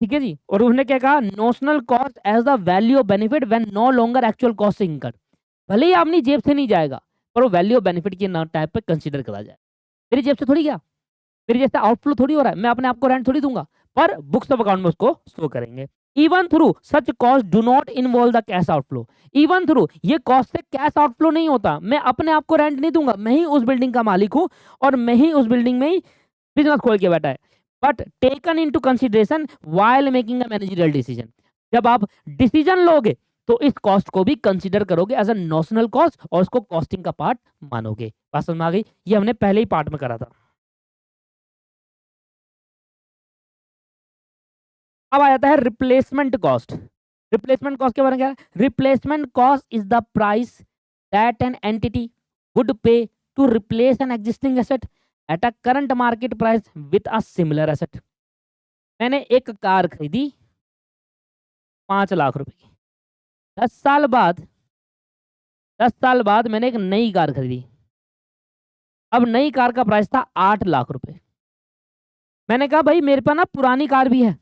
ठीक है जी। और उसने क्या कहा, notional cost as the value of benefit when no longer actual cost incurred. भले ही अपनी जेब से नहीं जाएगा पर वो वैल्यू ऑफ बेनिफिट के टाइप पे कंसीडर करा जाए। मेरी जेब से थोड़ी गया, मेरी जैसे आउटफ्लो थोड़ी हो रहा है, मैं अपने आप को रेंट थोड़ी दूंगा, पर बुक्स ऑफ अकाउंट में उसको शो करेंगे। Even through such cost do not involve the cash outflow. Even through ये कॉस्ट से कैश आउटफ्लो नहीं होता, मैं अपने आप को रेंट नहीं दूंगा, मैं ही उस बिल्डिंग का मालिक हूं और मैं ही उस बिल्डिंग में ही बिजनेस खोल के बैठा है। But taken into consideration while making a managerial decision. जब आप डिसीजन लोगे तो इस कॉस्ट को भी कंसीडर करोगे एज अ नोशनल कॉस्ट और उसको कॉस्टिंग का पार्ट मानोगे। बात समझ में आ गई? ये हमने पहले ही पार्ट में करा था। अब आ जाता है रिप्लेसमेंट कॉस्ट। रिप्लेसमेंट कॉस्ट के बारे में क्या है? Replacement cost is the price that an entity would pay to replace an existing asset at a current market price with a similar asset. मैंने एक कार खरीदी 5 लाख रुपए की। 10 साल बाद 10 साल बाद मैंने एक नई कार खरीदी। अब नई कार का प्राइस था 8 लाख रुपए। मैंने कहा भाई मेरे पास ना पुरानी कार भी है,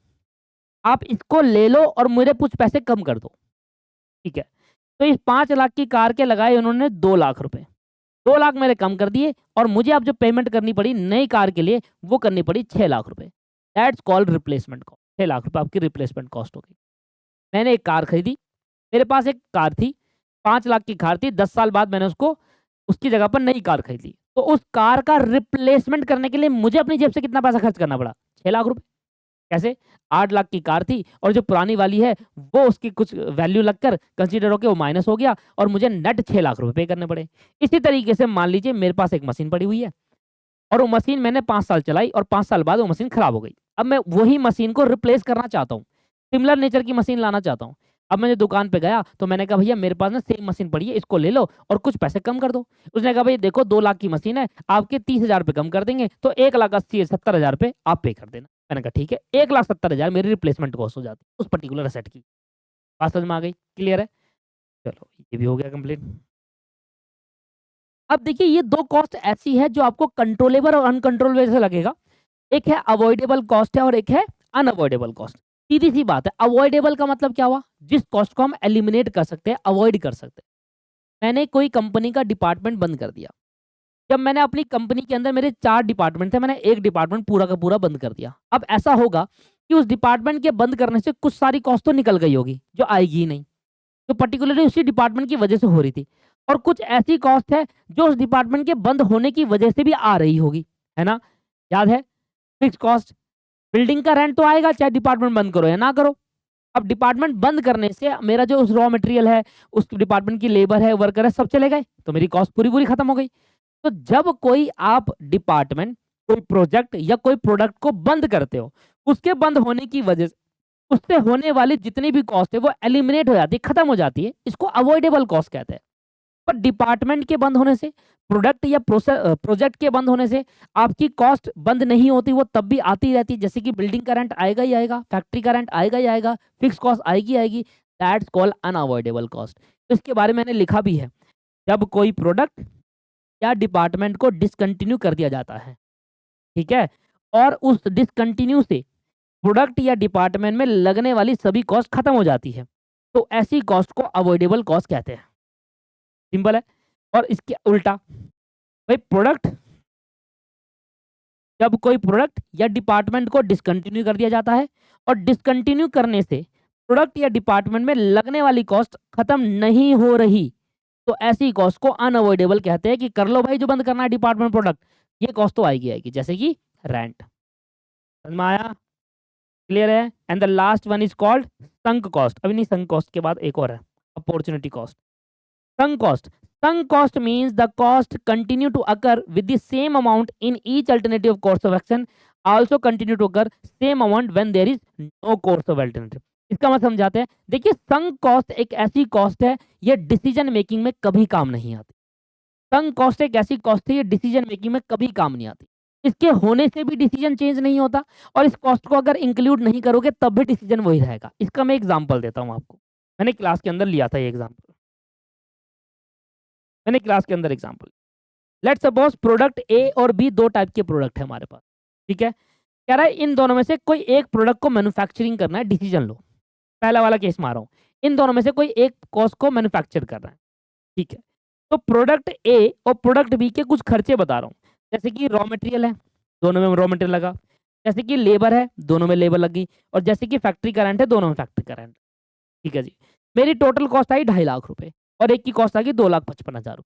आप इसको ले लो और मुझे कुछ पैसे कम कर दो। ठीक है, तो इस 5 लाख की कार के लगाए उन्होंने 2 लाख रुपए। 2 लाख मेरे कम कर दिए और मुझे अब जो पेमेंट करनी पड़ी नई कार के लिए वो करनी पड़ी 6 लाख रुपए। That's called replacement cost. 6 lakh रुपए आपकी रिप्लेसमेंट कॉस्ट हो गई। मैंने एक कार खरीदी, मेरे पास एक कार थी, 5 लाख की कार थी। 10 साल बाद मैंने उसको उसकी जगह पर नई कार खरीदी, तो उस कार का रिप्लेसमेंट करने के लिए मुझे अपनी जेब से कितना पैसा खर्च करना पड़ा? 6 लाख रुपए। कैसे? 8 लाख की कार थी और जो पुरानी वाली है वो उसकी कुछ वैल्यू लगकर कंसीडर होकर वो माइनस हो गया और मुझे नेट 6 लाख रुपए पे करने पड़े। इसी तरीके से मान लीजिए मेरे पास एक मशीन पड़ी हुई है और वो मशीन मैंने 5 साल चलाई और 5 साल बाद वो मशीन खराब हो गई। अब मैं वही मशीन को रिप्लेस करना चाहता हूँ, सिमिलर नेचर की मशीन लाना चाहता हूँ। अब मैं दुकान पे गया तो मैंने कहा भैया मेरे पास ना सेम मशीन पड़ी है, इसको ले लो और कुछ पैसे कम कर दो। उसने कहा भाई देखो 2 लाख की मशीन है, आपके 30,000 रुपये कम कर देंगे, तो 1,80,70,000 रुपये आप पे कर देना। मैंने कहा ठीक है, 1,70,000 मेरी रिप्लेसमेंट कॉस्ट हो जाती है उस पर्टिकुलर असेट की। बात समझ में आ गई? क्लियर है? चलो ये भी हो गया कंप्लीट। अब देखिए ये दो कॉस्ट ऐसी है जो आपको कंट्रोलेबल और अनकंट्रोलेबल से लगेगा। एक है अवॉइडेबल कॉस्ट है और एक है अनअवॉइडेबल कॉस्ट। सीधी सी बात है, अवॉइडेबल का मतलब क्या हुआ? जिस कॉस्ट को हम एलिमिनेट कर सकते हैं, अवॉइड कर सकते हैं। मैंने कोई कंपनी का डिपार्टमेंट बंद कर दिया। जब मैंने अपनी कंपनी के अंदर मेरे 4 डिपार्टमेंट थे, मैंने एक डिपार्टमेंट पूरा का पूरा बंद कर दिया। अब ऐसा होगा कि उस डिपार्टमेंट के बंद करने से कुछ सारी कॉस्ट तो निकल गई होगी जो आएगी ही नहीं, जो पर्टिकुलरली उसी डिपार्टमेंट की वजह से हो रही थी, और कुछ ऐसी कॉस्ट है जो उस डिपार्टमेंट के बंद होने की वजह से भी आ रही होगी, है ना? याद है? फिक्स कॉस्ट, बिल्डिंग का रेंट तो आएगा चाहे डिपार्टमेंट बंद करो या ना करो। अब डिपार्टमेंट बंद करने से मेरा जो उस रॉ मटेरियल है, उस डिपार्टमेंट की लेबर है, वर्कर है, सब चले गए, तो मेरी कॉस्ट पूरी पूरी खत्म हो गई। तो जब कोई आप डिपार्टमेंट, कोई प्रोजेक्ट या कोई प्रोडक्ट को बंद करते हो, उसके बंद होने की वजह से उससे होने वाली जितनी भी कॉस्ट है वो एलिमिनेट हो जाती है, खत्म हो जाती है। इसको अवॉइडेबल कॉस्ट कहते हैं। पर डिपार्टमेंट के बंद होने से, प्रोडक्ट या प्रोजेक्ट के बंद होने से आपकी कॉस्ट बंद नहीं होती, वो तब भी आती रहती है। जैसे कि बिल्डिंग का रेंट आएगा ही आएगा, फैक्ट्री का रेंट आएगा ही आएगा, फिक्स कॉस्ट आएगी आएगी। That's called unavoidable cost. तो इसके बारे में मैंने लिखा भी है, जब कोई प्रोडक्ट या डिपार्टमेंट को डिसकंटिन्यू कर दिया जाता है, ठीक है, और उस डिसकंटिन्यू से प्रोडक्ट या डिपार्टमेंट में लगने वाली सभी कॉस्ट खत्म हो जाती है, तो ऐसी कॉस्ट को अवॉइडेबल कॉस्ट कहते हैं। सिंपल है। और इसके उल्टा, भाई प्रोडक्ट, जब कोई प्रोडक्ट या डिपार्टमेंट को डिसकंटिन्यू कर दिया जाता है और डिसकंटिन्यू करने से प्रोडक्ट या डिपार्टमेंट में लगने वाली कॉस्ट खत्म नहीं हो रही, तो ऐसी कॉस्ट को अनअवॉइडेबल कहते हैं कि कर लो भाई जो बंद करना है डिपार्टमेंट प्रोडक्ट, ये कॉस्ट तो आएगी आएगी, जैसे कि रेंट। समझ में आया? क्लियर है? And the last one is called sunk cost. अभी नहीं, संक कॉस्ट के बाद एक और है, opportunity cost. Sunk cost. Sunk cost means the cost continue to occur with the same amount in each alternative course of action. Also continue to occur same amount when there is no course of alternative. इसका मतलब समझाते हैं। देखिए sunk cost एक ऐसी cost है, ये decision making में कभी काम नहीं आती। sunk cost एक ऐसी कॉस्ट है, ये डिसीजन मेकिंग में कभी काम नहीं आती। इसके होने से भी डिसीजन चेंज नहीं होता और इस कॉस्ट को अगर इंक्लूड नहीं करोगे तब भी डिसीजन वही रहेगा। इसका मैं एग्जाम्पल देता हूँ आपको। मैंने क्लास के अंदर लिया था ये एग्जाम्पल। मैंने क्लास के अंदर एग्जांपल, लेट्स सपोज प्रोडक्ट ए और बी दो टाइप के प्रोडक्ट है हमारे पास, ठीक है। कह रहा है इन दोनों में से कोई एक प्रोडक्ट को मैन्युफैक्चरिंग करना है, डिसीजन लो। पहला वाला केस मार रहा हूँ, इन दोनों में से कोई एक कॉस्ट को मैन्युफैक्चर कर रहा है, ठीक है। तो प्रोडक्ट ए और प्रोडक्ट बी के कुछ खर्चे बता रहा हूँ, जैसे कि रॉ मटेरियल है, दोनों में रॉ मटेरियल लगा, जैसे कि लेबर है, दोनों में लेबर लगी, और जैसे कि फैक्ट्री का रेंट है, दोनों में फैक्ट्री का रेंट, ठीक है जी। मेरी टोटल कॉस्ट आई 2.5 लाख रुपए और एक की कॉस्ट आ गई 2,55,000 रुपये।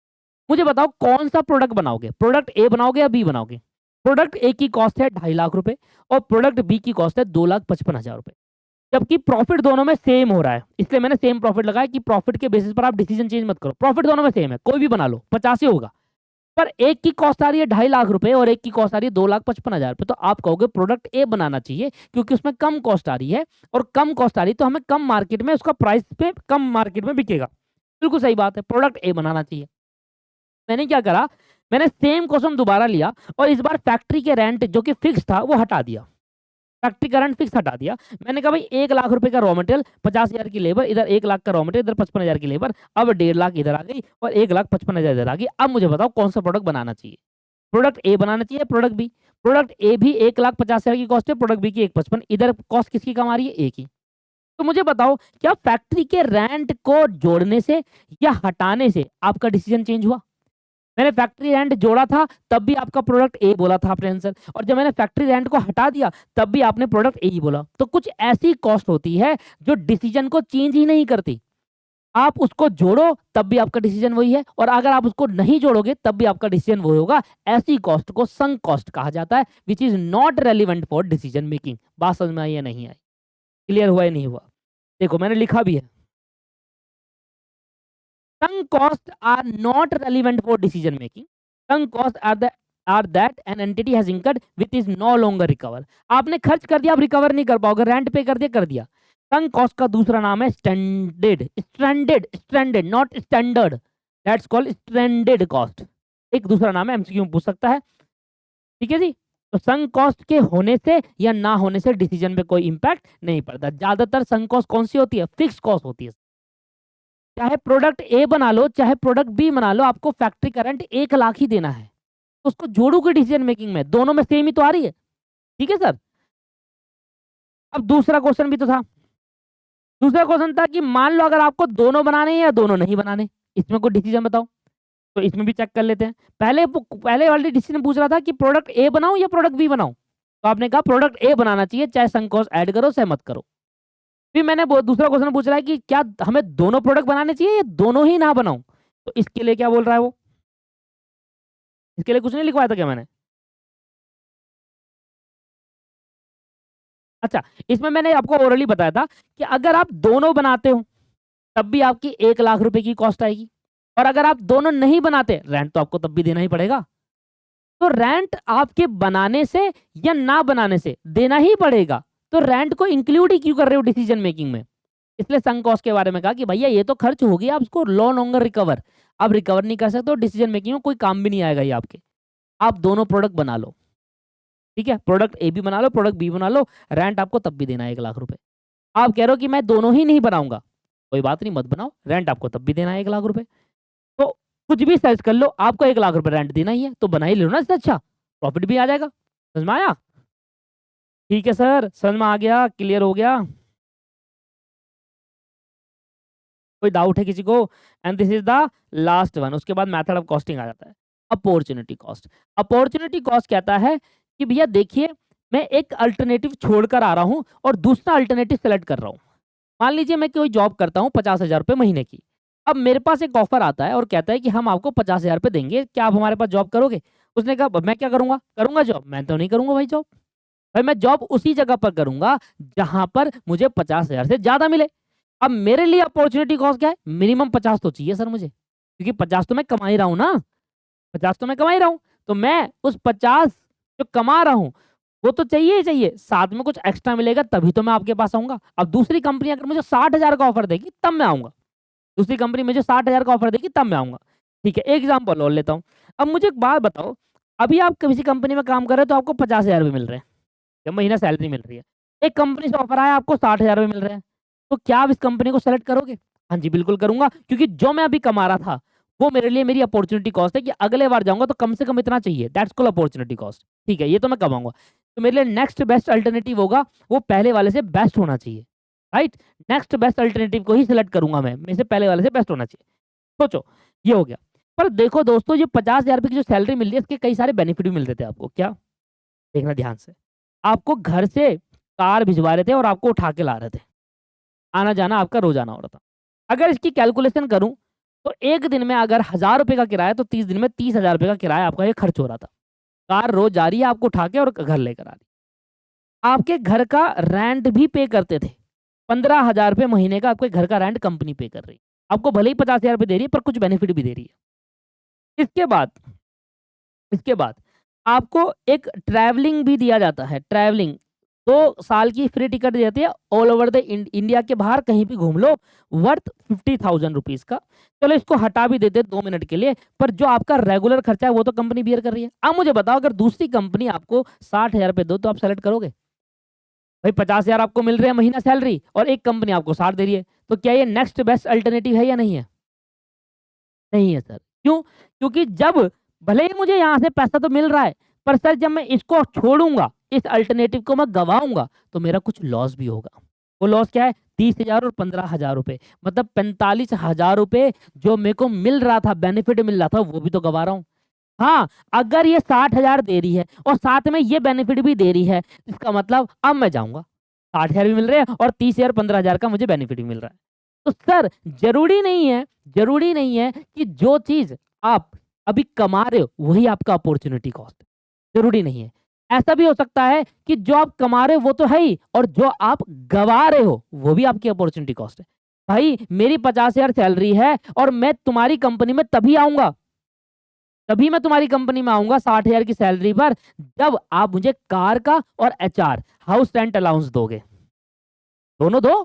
मुझे बताओ कौन सा प्रोडक्ट बनाओगे, प्रोडक्ट ए बनाओगे या बी बनाओगे? प्रोडक्ट ए की कॉस्ट है 2.5 लाख रुपए और प्रोडक्ट बी की कॉस्ट है 2,55,000 रुपए, जबकि प्रॉफिट दोनों में सेम हो रहा है। इसलिए मैंने सेम प्रॉफिट लगाया कि प्रॉफिट के बेसिस पर आप डिसीजन चेंज मत करो, प्रॉफिट दोनों में सेम है, कोई भी बना लो 50 ही होगा। पर एक की कॉस्ट आ रही है 2.5 लाख रुपए और एक की कॉस्ट आ रही है 2,55,000 रुपए, तो आप कहोगे प्रोडक्ट ए बनाना चाहिए क्योंकि उसमें कम कॉस्ट आ रही है, और कम कॉस्ट आ रही है तो हमें कम मार्केट में उसका प्राइस पे कम मार्केट में बिकेगा। बिल्कुल सही बात है, प्रोडक्ट ए बनाना चाहिए। मैंने क्या करा, मैंने सेम क्वेश्चन दोबारा लिया और इस बार फैक्ट्री के रेंट जो कि फिक्स था वो हटा दिया, फैक्ट्री का रेंट फिक्स हटा दिया। मैंने कहा भाई 1 लाख रुपए का रॉ मटेरियल, 50,000 की लेबर, इधर 1 लाख का रॉ मटेरियल, इधर 55,000 की लेबर, अब 1.5 लाख इधर आ गई और 1,55,000 इधर आ गई। अब मुझे बताओ कौन सा प्रोडक्ट बनाना चाहिए, प्रोडक्ट ए बनाना चाहिए प्रोडक्ट बी? प्रोडक्ट ए भी 1,50,000 की कॉस्ट है, प्रोडक्ट बी की 1,55,000, इधर कॉस्ट किसकी कम आ रही है, ए की। तो मुझे बताओ क्या फैक्ट्री के रेंट को जोड़ने से या हटाने से आपका डिसीजन चेंज हुआ? मैंने फैक्ट्री रेंट जोड़ा था तब भी आपका प्रोडक्ट ए बोला था आपने आंसर, और जब मैंने फैक्ट्री रेंट को हटा दिया तब भी आपने प्रोडक्ट ए ही बोला। तो कुछ ऐसी कॉस्ट होती है जो डिसीजन को चेंज ही नहीं करती, आप उसको जोड़ो तब भी आपका डिसीजन वही है, और अगर आप उसको नहीं जोड़ोगे तब भी आपका डिसीजन वही होगा। ऐसी कॉस्ट को संक कॉस्ट कहा जाता है, which is not relevant for decision making. बात समझ में आई या नहीं आई, क्लियर हुआ या नहीं हुआ? देखो मैंने लिखा भी है, sunk costs are not relevant for decision making. Sunk costs are that an entity has incurred which is no longer recover. आपने खर्च कर दिया, आप रिकवर नहीं कर पाओगे, रेंट पे कर दिया। Sunk cost का दूसरा नाम है stranded, not standard, that's called stranded cost. एक दूसरा नाम है, एमसीक्यू में पूछ सकता है, ठीक है जी। तो संक कॉस्ट के होने से या ना होने से डिसीजन पे कोई इंपैक्ट नहीं पड़ता। ज्यादातर संक कॉस्ट कौन सी होती है, फिक्स कॉस्ट होती है। चाहे प्रोडक्ट ए बना लो चाहे प्रोडक्ट बी बना लो, आपको फैक्ट्री करंट 1 लाख ही देना है, तो उसको जोड़ोगे डिसीजन मेकिंग में, दोनों में सेम ही तो आ रही है, ठीक है सर। अब दूसरा क्वेश्चन भी तो था, दूसरा क्वेश्चन था कि मान लो अगर आपको दोनों बनाने हैं या दोनों नहीं बनाने, इसमें कोई डिसीजन बताओ। तो इसमें भी चेक कर लेते हैं। पहले वाले डिसीजन पूछ रहा था कि प्रोडक्ट ए बनाऊं या प्रोडक्ट बी बनाऊं, तो आपने कहा प्रोडक्ट ए बनाना चाहिए, चाहे संक कॉस्ट ऐड करो चाहे मत करो। फिर मैंने दूसरा क्वेश्चन पूछ रहा है कि क्या हमें दोनों प्रोडक्ट बनाने चाहिए या दोनों ही ना बनाऊं, तो इसके लिए क्या बोल रहा है वो, इसके लिए कुछ नहीं लिखवाया था क्या मैंने? अच्छा, इसमें मैंने आपको ओरली बताया था कि अगर आप दोनों बनाते हो तब भी आपकी 1 लाख रुपए की कॉस्ट आएगी, और अगर आप दोनों नहीं बनाते, रेंट तो आपको तब भी देना ही पड़ेगा। तो रेंट आपके बनाने से या ना बनाने से देना ही पड़ेगा, तो रेंट को इंक्लूड ही क्यों कर रहे हो डिसीजन मेकिंग में? इसलिए संक कॉस्ट के बारे में कहा कि भैया ये तो खर्च हो गया, आप उसको लो लॉन्गर रिकवर, आप रिकवर नहीं कर सकते, डिसीजन मेकिंग में कोई काम भी नहीं आएगा ये आपके। आप दोनों प्रोडक्ट बना लो, ठीक है, प्रोडक्ट ए भी बना लो प्रोडक्ट बी बना लो, रेंट आपको तब भी देना है 1 लाख रुपए। आप कह रहे हो कि मैं दोनों ही नहीं बनाऊंगा, कोई बात नहीं, मत बनाओ, रेंट आपको तब भी देना है 1 लाख रुपए। तो कुछ भी सर्च कर लो, आपको 1 लाख रुपए रेंट देना ही है, तो बना ही लो ना, इससे अच्छा प्रॉफिट भी आ जाएगा। समझ में आया? ठीक है सर, समझ में आ गया, क्लियर हो गया, कोई डाउट है किसी को? And this is the last one, उसके बाद मेथड ऑफ कॉस्टिंग आ जाता है, अपॉर्चुनिटी कॉस्ट। अपॉर्चुनिटी कॉस्ट कहता है कि भैया देखिए, मैं एक अल्टरनेटिव छोड़कर आ रहा हूं और दूसरा अल्टरनेटिव सेलेक्ट कर रहा हूं। मान लीजिए मैं कोई जॉब करता हूँ 50,000 रुपये महीने की, अब मेरे पास एक ऑफर आता है और कहता है कि हम आपको 50,000 रुपये देंगे, क्या आप हमारे पास जॉब करोगे? उसने कहा मैं क्या करूंगा, करूंगा जॉब? मैं तो नहीं करूंगा भाई जॉब, भाई मैं जॉब उसी जगह पर करूंगा जहां पर मुझे 50,000 से ज्यादा मिले। अब मेरे लिए अपॉर्चुनिटी कॉस्ट क्या है, मिनिमम 50 तो चाहिए सर मुझे, क्योंकि 50 तो मैं कमा ही रहा हूँ ना, 50 तो मैं कमा ही रहा हूँ, तो मैं उस 50 जो कमा रहा हूँ वो तो चाहिए ही चाहिए, साथ में कुछ एक्स्ट्रा मिलेगा तभी तो मैं आपके पास आऊंगा। अब दूसरी कंपनी अगर मुझे 60,000 का ऑफर देगी तब मैं आऊंगा, दूसरी कंपनी मुझे 60,000 का ऑफर देगी तब मैं आऊंगा, ठीक है। एग्जाम्पल और लेता हूँ। अब मुझे एक बात बताओ, अभी आप किसी कंपनी में काम कर रहे हो तो आपको 50,000 रुपये मिल रहे हैं, या महीना सैलरी मिल रही है, एक कंपनी से ऑफर आया आपको 60,000 रुपये मिल रहे हैं, तो क्या आप इस कंपनी को सेलेक्ट करोगे? हाँ जी बिल्कुल करूंगा, क्योंकि जो मैं अभी कमा रहा था वो मेरे लिए मेरी अपॉर्चुनिटी कॉस्ट है कि अगले बार जाऊंगा तो कम से कम इतना चाहिए, दैट्स कॉल्ड अपॉर्चुनिटी कॉस्ट, ठीक है, ये तो मैं कमाऊंगा। तो मेरे लिए नेक्स्ट बेस्ट अल्टरनेटिव होगा वो पहले वाले से बेस्ट होना चाहिए, राइट। नेक्स्ट बेस्ट अल्टरनेटिव को ही सिलेक्ट करूंगा मैं, मेरे से पहले वाले से बेस्ट होना चाहिए। सोचो, ये हो गया। पर देखो दोस्तों, ये 50,000 रुपये की जो सैलरी मिल रही है इसके कई सारे बेनिफिट भी मिलते थे आपको, क्या? देखना ध्यान से, आपको घर से कार भिजवा रहे थे और आपको उठा के ला रहे थे, आना जाना आपका रोजाना हो रहा था। अगर इसकी कैलकुलेशन करूं तो एक दिन में अगर 1,000 रुपये का किराया, तो 30 दिन में 30,000 रुपये का किराया आपका ये खर्च हो रहा था। कार रोज जा रही है आपको उठा के और घर लेकर आ रही है। आपके घर का रेंट भी पे करते थे, 15,000 रुपये महीने का आपके घर का रेंट कंपनी पे कर रही है, आपको भले ही 50,000 रुपये दे रही है पर कुछ बेनिफिट भी दे रही है। इसके बाद आपको एक ट्रैवलिंग भी दिया जाता है, ट्रैवलिंग 2 साल की फ्री टिकट देती है, ऑल ओवर द इंडिया के बाहर कहीं भी घूम लो, वर्थ 50,000 रुपीज का। चलो इसको हटा भी देते 2 मिनट के लिए, पर जो आपका रेगुलर खर्चा है वो तो कंपनी बियर कर रही है। अब मुझे बताओ, अगर दूसरी कंपनी आपको 60,000 रुपए दो तो आप सेलेक्ट करोगे? भाई 50,000 आपको मिल रहे हैं महीना सैलरी और एक कंपनी आपको 60 दे रही है, तो क्या ये नेक्स्ट बेस्ट अल्टरनेटिव है या नहीं है? नहीं है सर। क्यों? क्योंकि जब भले ही मुझे यहाँ से पैसा तो मिल रहा है, पर सर जब मैं इसको छोड़ूंगा, इस अल्टरनेटिव को मैं गवाऊंगा, तो मेरा कुछ लॉस भी होगा। वो लॉस क्या है? 30,000 और 15,000 रुपए, मतलब 45,000 रुपए जो मेरे को मिल रहा था, बेनिफिट मिल रहा था, वो भी तो गवा रहा हूँ। हाँ, अगर ये 60,000 दे रही है और साथ में ये बेनिफिट भी दे रही है, इसका मतलब अब मैं जाऊंगा, 60,000 भी मिल रहे हैं और 30,000 15,000 का मुझे बेनिफिट भी मिल रहा है। तो सर जरूरी नहीं है कि जो चीज आप अभी कमा रहे हो वही आपका अपॉर्चुनिटी कॉस्ट है, जरूरी नहीं है। ऐसा भी हो सकता है कि जो आप कमा रहे हो वो तो है ही, और जो आप गवा रहे हो वो भी आपकी अपॉर्चुनिटी कॉस्ट है। भाई मेरी 50,000 सैलरी है और मैं तुम्हारी कंपनी में तभी आऊंगा, तभी मैं तुम्हारी कंपनी में आऊंगा 60,000 की सैलरी पर, जब आप मुझे कार का और एचआर हाउस रेंट अलाउंस दोगे। दोनों दो।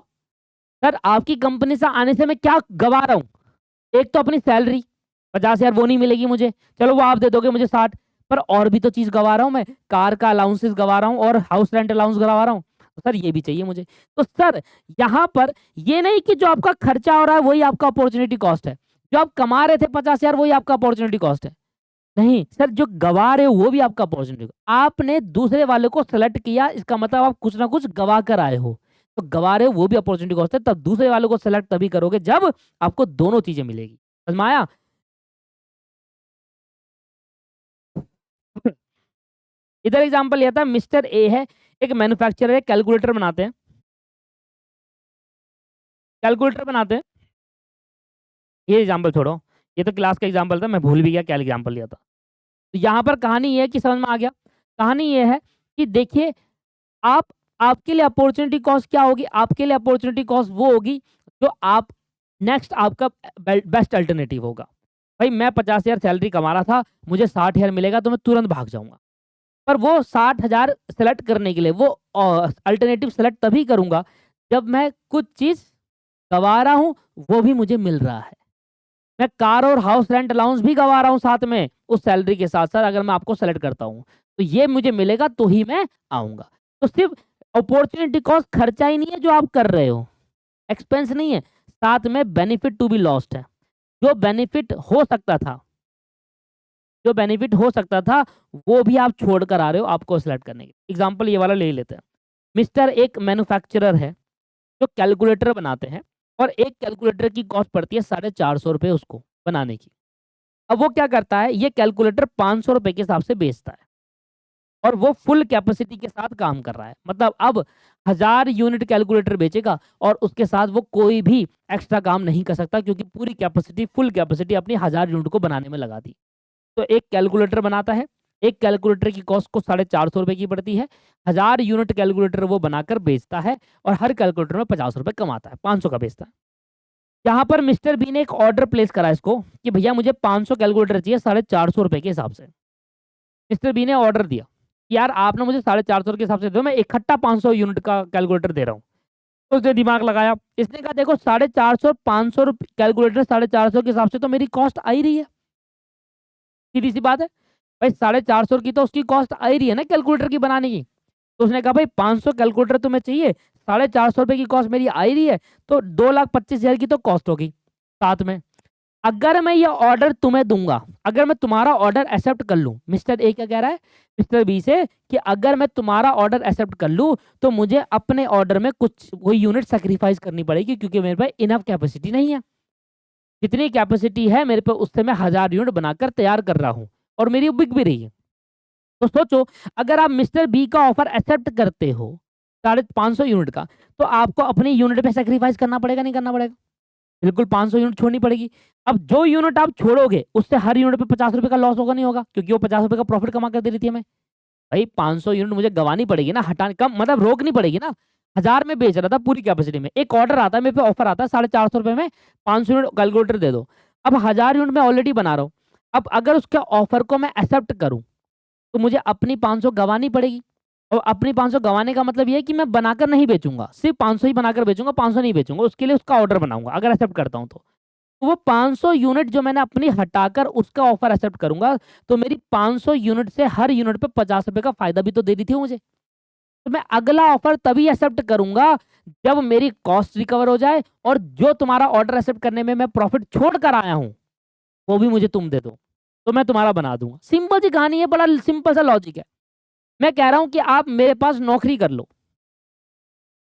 सर आपकी कंपनी से आने से मैं क्या गवा रहा हूं? एक तो अपनी सैलरी 50,000 वो नहीं मिलेगी मुझे, चलो वो आप दे दोगे मुझे 60, पर और भी तो चीज गवा रहा हूं मैं, कार का अलाउंसेस गवा रहा हूं और हाउस रेंट अलाउंस गवा रहा हूं, तो सर ये भी चाहिए मुझे। तो सर यहाँ पर ये नहीं कि जो आपका खर्चा हो रहा है वही आपका अपॉर्चुनिटी कॉस्ट है, जो आप कमा रहे थे 50,000 वही आपका अपॉर्चुनिटी कॉस्ट है। नहीं सर, जो गवा रहे हो वो भी आपका अपॉर्चुनिटी। आपने दूसरे वाले को सेलेक्ट किया, इसका मतलब आप कुछ ना कुछ गवा कर आए हो, तो गवा रहे हो वो भी अपॉर्चुनिटी कॉस्ट है। तब दूसरे वाले को सेलेक्ट तभी करोगे जब आपको दोनों चीजें मिलेगी। समझ में आया? इधर एग्जांपल लिया था, मिस्टर ए है, एक मैन्युफैक्चरर है, कैलकुलेटर बनाते हैं, कैलकुलेटर बनाते हैं। ये एग्जांपल छोड़ो, ये तो क्लास का एग्जांपल था, मैं भूल भी गया क्या एग्जांपल लिया था। तो यहाँ पर कहानी ये है कि समझ में आ गया। कहानी ये है कि देखिए, आप आपके लिए अपॉर्चुनिटी कॉस्ट क्या होगी? आपके लिए अपॉर्चुनिटी कॉस्ट वो होगी जो आप नेक्स्ट आपका बेस्ट अल्टरनेटिव होगा। भाई मैं 50,000 सैलरी कमा रहा था, मुझे 60,000 मिलेगा तो मैं तुरंत भाग जाऊंगा, पर वो 60,000 सेलेक्ट करने के लिए वो अल्टरनेटिव सेलेक्ट तभी करूंगा जब मैं कुछ चीज गवा रहा हूं वो भी मुझे मिल रहा है। मैं कार और हाउस रेंट अलाउंस भी गवा रहा हूँ साथ में उस सैलरी के साथ साथ, अगर मैं आपको सेलेक्ट करता हूँ तो ये मुझे मिलेगा तो ही मैं आऊंगा। तो सिर्फ अपॉर्चुनिटी कॉस्ट खर्चा ही नहीं है जो आप कर रहे हो, एक्सपेंस नहीं है, साथ में बेनिफिट टू बी लॉस्ट है। जो बेनिफिट हो सकता था, जो बेनिफिट हो सकता था वो भी आप छोड़ कर आ रहे हो आपको सेलेक्ट करने के। एग्जाम्पल ये वाला ले लेते हैं। मिस्टर एक मैन्युफैक्चरर है जो कैलकुलेटर बनाते हैं, और एक कैलकुलेटर की कॉस्ट पड़ती है 450 रुपये उसको बनाने की। अब वो क्या करता है, ये कैलकुलेटर 500 रुपए के हिसाब से बेचता है और वो फुल कैपेसिटी के साथ काम कर रहा है। मतलब अब 1000 यूनिट कैलकुलेटर बेचेगा और उसके साथ वो कोई भी एक्स्ट्रा काम नहीं कर सकता, क्योंकि पूरी कैपेसिटी फुल कैपेसिटी अपनी 1000 यूनिट को बनाने में लगा दी। तो एक कैलकुलेटर बनाता है, एक कैलकुलेटर की कॉस्ट को 450 रुपए की पड़ती है, 1000 यूनिट कैलकुलेटर वो बनाकर बेचता है और हर कैलकुलेटर में 50 रुपए कमाता है, 500 का बेचता है। यहाँ पर मिस्टर बी ने एक ऑर्डर प्लेस करा इसको कि भैया मुझे 500 कैलकुलेटर चाहिए 450 रुपए के हिसाब से। मिस्टर बी ने ऑर्डर दिया कि यार आप ना मुझे 450 के हिसाब से दो, मैं इकट्ठा 500 यूनिट का कैलकुलेटर दे रहा हूँ। तो उसने दिमाग लगाया, इसने कहा देखो 450 500 कैलकुलेटर 450 के हिसाब से तो मेरी कॉस्ट आ ही रही है, सीधी सी बात है भाई, 450 की तो उसकी कॉस्ट आ ही रही है ना कैलकुलेटर की बनाने की। तो उसने कहा भाई 500 कैलकुलेटर तुम्हें चाहिए, 450 रुपए की कॉस्ट मेरी आ ही रही है, तो 2,25,000 की तो कॉस्ट होगी साथ में। अगर मैं ये ऑर्डर तुम्हें दूंगा, अगर मैं तुम्हारा ऑर्डर एक्सेप्ट कर लूं, मिस्टर ए क्या कह रहा है मिस्टर बी से कि अगर मैं तुम्हारा ऑर्डर एक्सेप्ट कर लूं तो मुझे अपने ऑर्डर में कुछ कोई यूनिट सेक्रीफाइस करनी पड़ेगी, क्योंकि मेरे पास इनफ कैपेसिटी नहीं है। जितनी कैपेसिटी है मेरे पे उससे मैं 1000 यूनिट बनाकर तैयार कर रहा हूँ और मेरी बिक भी रही है। तो सोचो, अगर आप मिस्टर बी का ऑफर एक्सेप्ट करते हो 550 यूनिट का, तो आपको अपनी यूनिट पे सेक्रीफाइस करना पड़ेगा नहीं करना पड़ेगा? बिल्कुल 500 यूनिट छोड़नी पड़ेगी। अब जो यूनिट आप छोड़ोगे उससे हर यूनिट पे 50 रुपए का लॉस होगा नहीं होगा, क्योंकि वो 50 रुपए का प्रॉफिट कमा कर दे रही थी हमें। भाई 500 यूनिट मुझे गवानी पड़ेगी ना, हटाने कम मतलब रोकनी पड़ेगी ना। 1000 में बेच रहा था पूरी कैपेसिटी में, एक ऑर्डर आता है मेरे पे, ऑफर आता है 450 रुपए में 500 यूनिट कैलकुलेटर दे दो। अब 1000 यूनिट में ऑलरेडी बना रहा हूँ, अब अगर उसके ऑफर को मैं एक्सेप्ट करूँ तो मुझे अपनी 500 गवानी पड़ेगी। और अपनी 500 गंवाने का मतलब ये है कि मैं बनाकर नहीं बेचूंगा, सिर्फ 500 ही बनाकर बेचूंगा, 500 नहीं बेचूंगा, उसके लिए उसका ऑर्डर बनाऊंगा अगर एक्सेप्ट करता हूं तो वो 500 यूनिट जो मैंने अपनी हटाकर उसका ऑफर एक्सेप्ट करूंगा, तो मेरी 500 यूनिट से हर यूनिट पे 50 रुपए का फायदा भी तो दे दी थी मुझे। तो मैं अगला ऑफर तभी एक्सेप्ट करूंगा जब मेरी कॉस्ट रिकवर हो जाए और जो तुम्हारा ऑर्डर एक्सेप्ट करने में मैं प्रॉफिट छोड़ कर आया हूं वो भी मुझे तुम दे दो, तो मैं तुम्हारा बना दूंगा। सिंपल सी कहानी है, बड़ा सिंपल सा लॉजिक है। मैं कह रहा हूं कि आप मेरे पास नौकरी कर लो,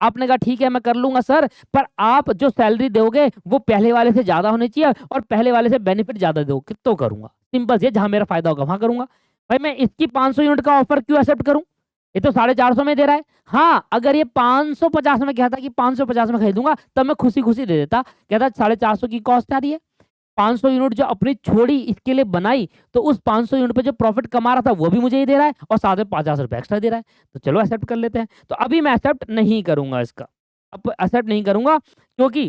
आपने कहा ठीक है मैं कर लूंगा सर, पर आप जो सैलरी दोगे वो पहले वाले से ज्यादा होनी चाहिए और पहले वाले से बेनिफिट ज्यादा दो, तो करूंगा। सिंपल से, जहां मेरा फायदा होगा वहां करूंगा। भाई मैं इसकी 500 यूनिट का ऑफर क्यों एक्सेप्ट करूं, ये तो 450 में दे रहा है। हाँ, अगर ये 550 में कहता कि 550 में खरीदूंगा तब मैं खुशी खुशी दे देता, कहता 450 की कॉस्ट आ रही है, 500 यूनिट जो अपनी छोड़ी इसके लिए बनाई, तो उस 500 यूनिट पे जो प्रॉफिट कमा रहा था वो भी मुझे ही दे रहा है और साथ में 50 रुपए एक्स्ट्रा दे रहा है, तो चलो एक्सेप्ट कर लेते हैं। तो अभी मैं एक्सेप्ट नहीं करूंगा इसका, अब एक्सेप्ट नहीं करूंगा क्योंकि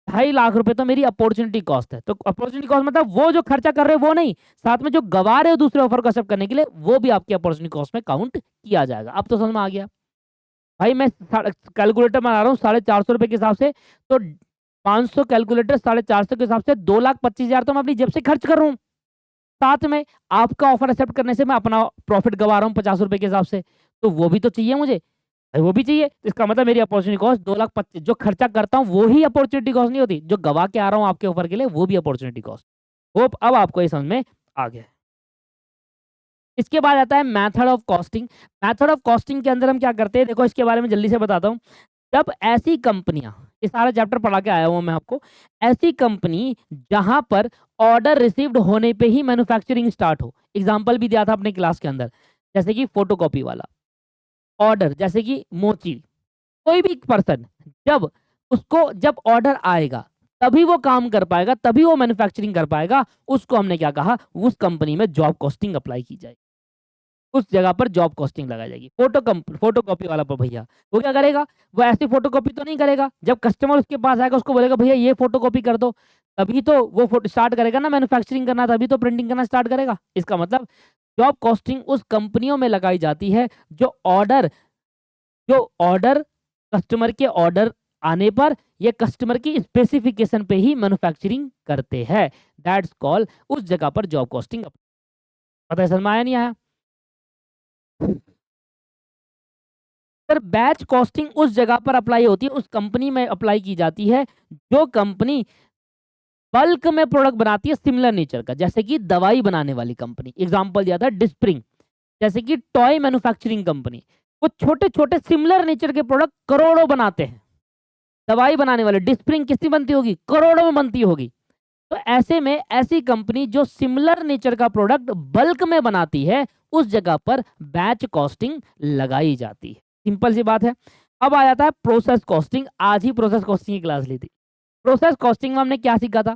2.5 लाख रुपए तो मेरी अपॉर्चुनिटी कॉस्ट है। तो अपॉर्चुनिटी कॉस्ट मतलब वो जो खर्चा कर रहे हो वो नहीं, साथ में जो गवा रहे हो दूसरे ऑफर को एक्सेप्ट करने के लिए, वो भी आपकी अपॉर्चुनिटी कॉस्ट में काउंट किया जाएगा। अब तो समझ में आ गया। भाई मैं कैलकुलेटर बना रहा हूँ 450 रुपए के हिसाब से, तो 500 कैलकुलेटर 450 के हिसाब से 2,25,000 तो मैं अपनी जेब से खर्च कर रहा हूँ। साथ में आपका ऑफर एक्सेप्ट करने से मैं अपना प्रॉफिट गवा रहा हूँ 50 रुपए के हिसाब से, तो वो भी तो चाहिए मुझे, भाई वो भी चाहिए। इसका मतलब मेरी अपॉर्चुनिटी कॉस्ट 2,25,000, जो खर्चा करता हूँ वो ही अपॉर्चुनिटी कॉस्ट नहीं होती, जो गवा के आ रहा हूँ आपके ऑफर के लिए वो भी अपॉर्चुनिटी कॉस्ट। होप अब आपको ये समझ में आ गया। इसके बाद आता है method of costing. Method of costing के अंदर हम क्या करते हैं, देखो इसके बारे में जल्दी से बताता हूँ। जब ऐसी कंपनियां, ये सारा चैप्टर पढ़ा के आया हूं मैं आपको, ऐसी कंपनी जहां पर ऑर्डर रिसीव्ड होने पे ही मैन्युफैक्चरिंग स्टार्ट हो, एग्जांपल भी दिया था अपने क्लास के अंदर, जैसे कि फोटोकॉपी वाला ऑर्डर, जैसे कि मोची, कोई भी पर्सन जब उसको जब ऑर्डर आएगा तभी वो काम कर पाएगा, तभी वो मैन्युफैक्चरिंग कर पाएगा, उसको हमने क्या कहा, उस कंपनी में जॉब कॉस्टिंग अप्लाई की जाएगी, उस जगह पर जॉब कॉस्टिंग लगाई जाएगी। फोटोकॉपी वाला पर भैया वो क्या करेगा, वो ऐसी फोटोकॉपी तो नहीं करेगा, जब कस्टमर उसके पास आएगा उसको बोलेगा भैया ये फोटोकॉपी कर दो, तभी तो वो फोटो स्टार्ट करेगा ना मैन्युफैक्चरिंग करना, तभी तो प्रिंटिंग करना स्टार्ट करेगा। इसका मतलब जॉब कॉस्टिंग उस कंपनियों में लगाई जाती है जो ऑर्डर कस्टमर के ऑर्डर आने पर ये कस्टमर की स्पेसिफिकेशन पे ही मैन्युफैक्चरिंग करते हैं, दैट्स कॉल, उस जगह पर जॉब कॉस्टिंग। पता है समझ में आया नहीं आया? सर बैच कॉस्टिंग उस जगह पर अप्लाई होती है, उस कंपनी में अप्लाई की जाती है जो कंपनी बल्क में प्रोडक्ट बनाती है सिमिलर नेचर का, जैसे कि दवाई बनाने वाली कंपनी, एग्जांपल दिया था डिस्प्रिंग, जैसे कि टॉय मैन्युफैक्चरिंग कंपनी, वो छोटे छोटे सिमिलर नेचर के प्रोडक्ट करोड़ों बनाते हैं। दवाई बनाने वाले डिस्प्रिंग कितनी बनती होगी, करोड़ों में बनती होगी। तो ऐसे में ऐसी कंपनी जो सिमिलर नेचर का प्रोडक्ट बल्क में बनाती है, उस जगह पर बैच कॉस्टिंग लगाई जाती है। सिंपल सी बात है। अब आ जाता है प्रोसेस कॉस्टिंग। आज ही प्रोसेस कॉस्टिंग की क्लास ली थी। प्रोसेस कॉस्टिंग में हमने क्या सीखा था?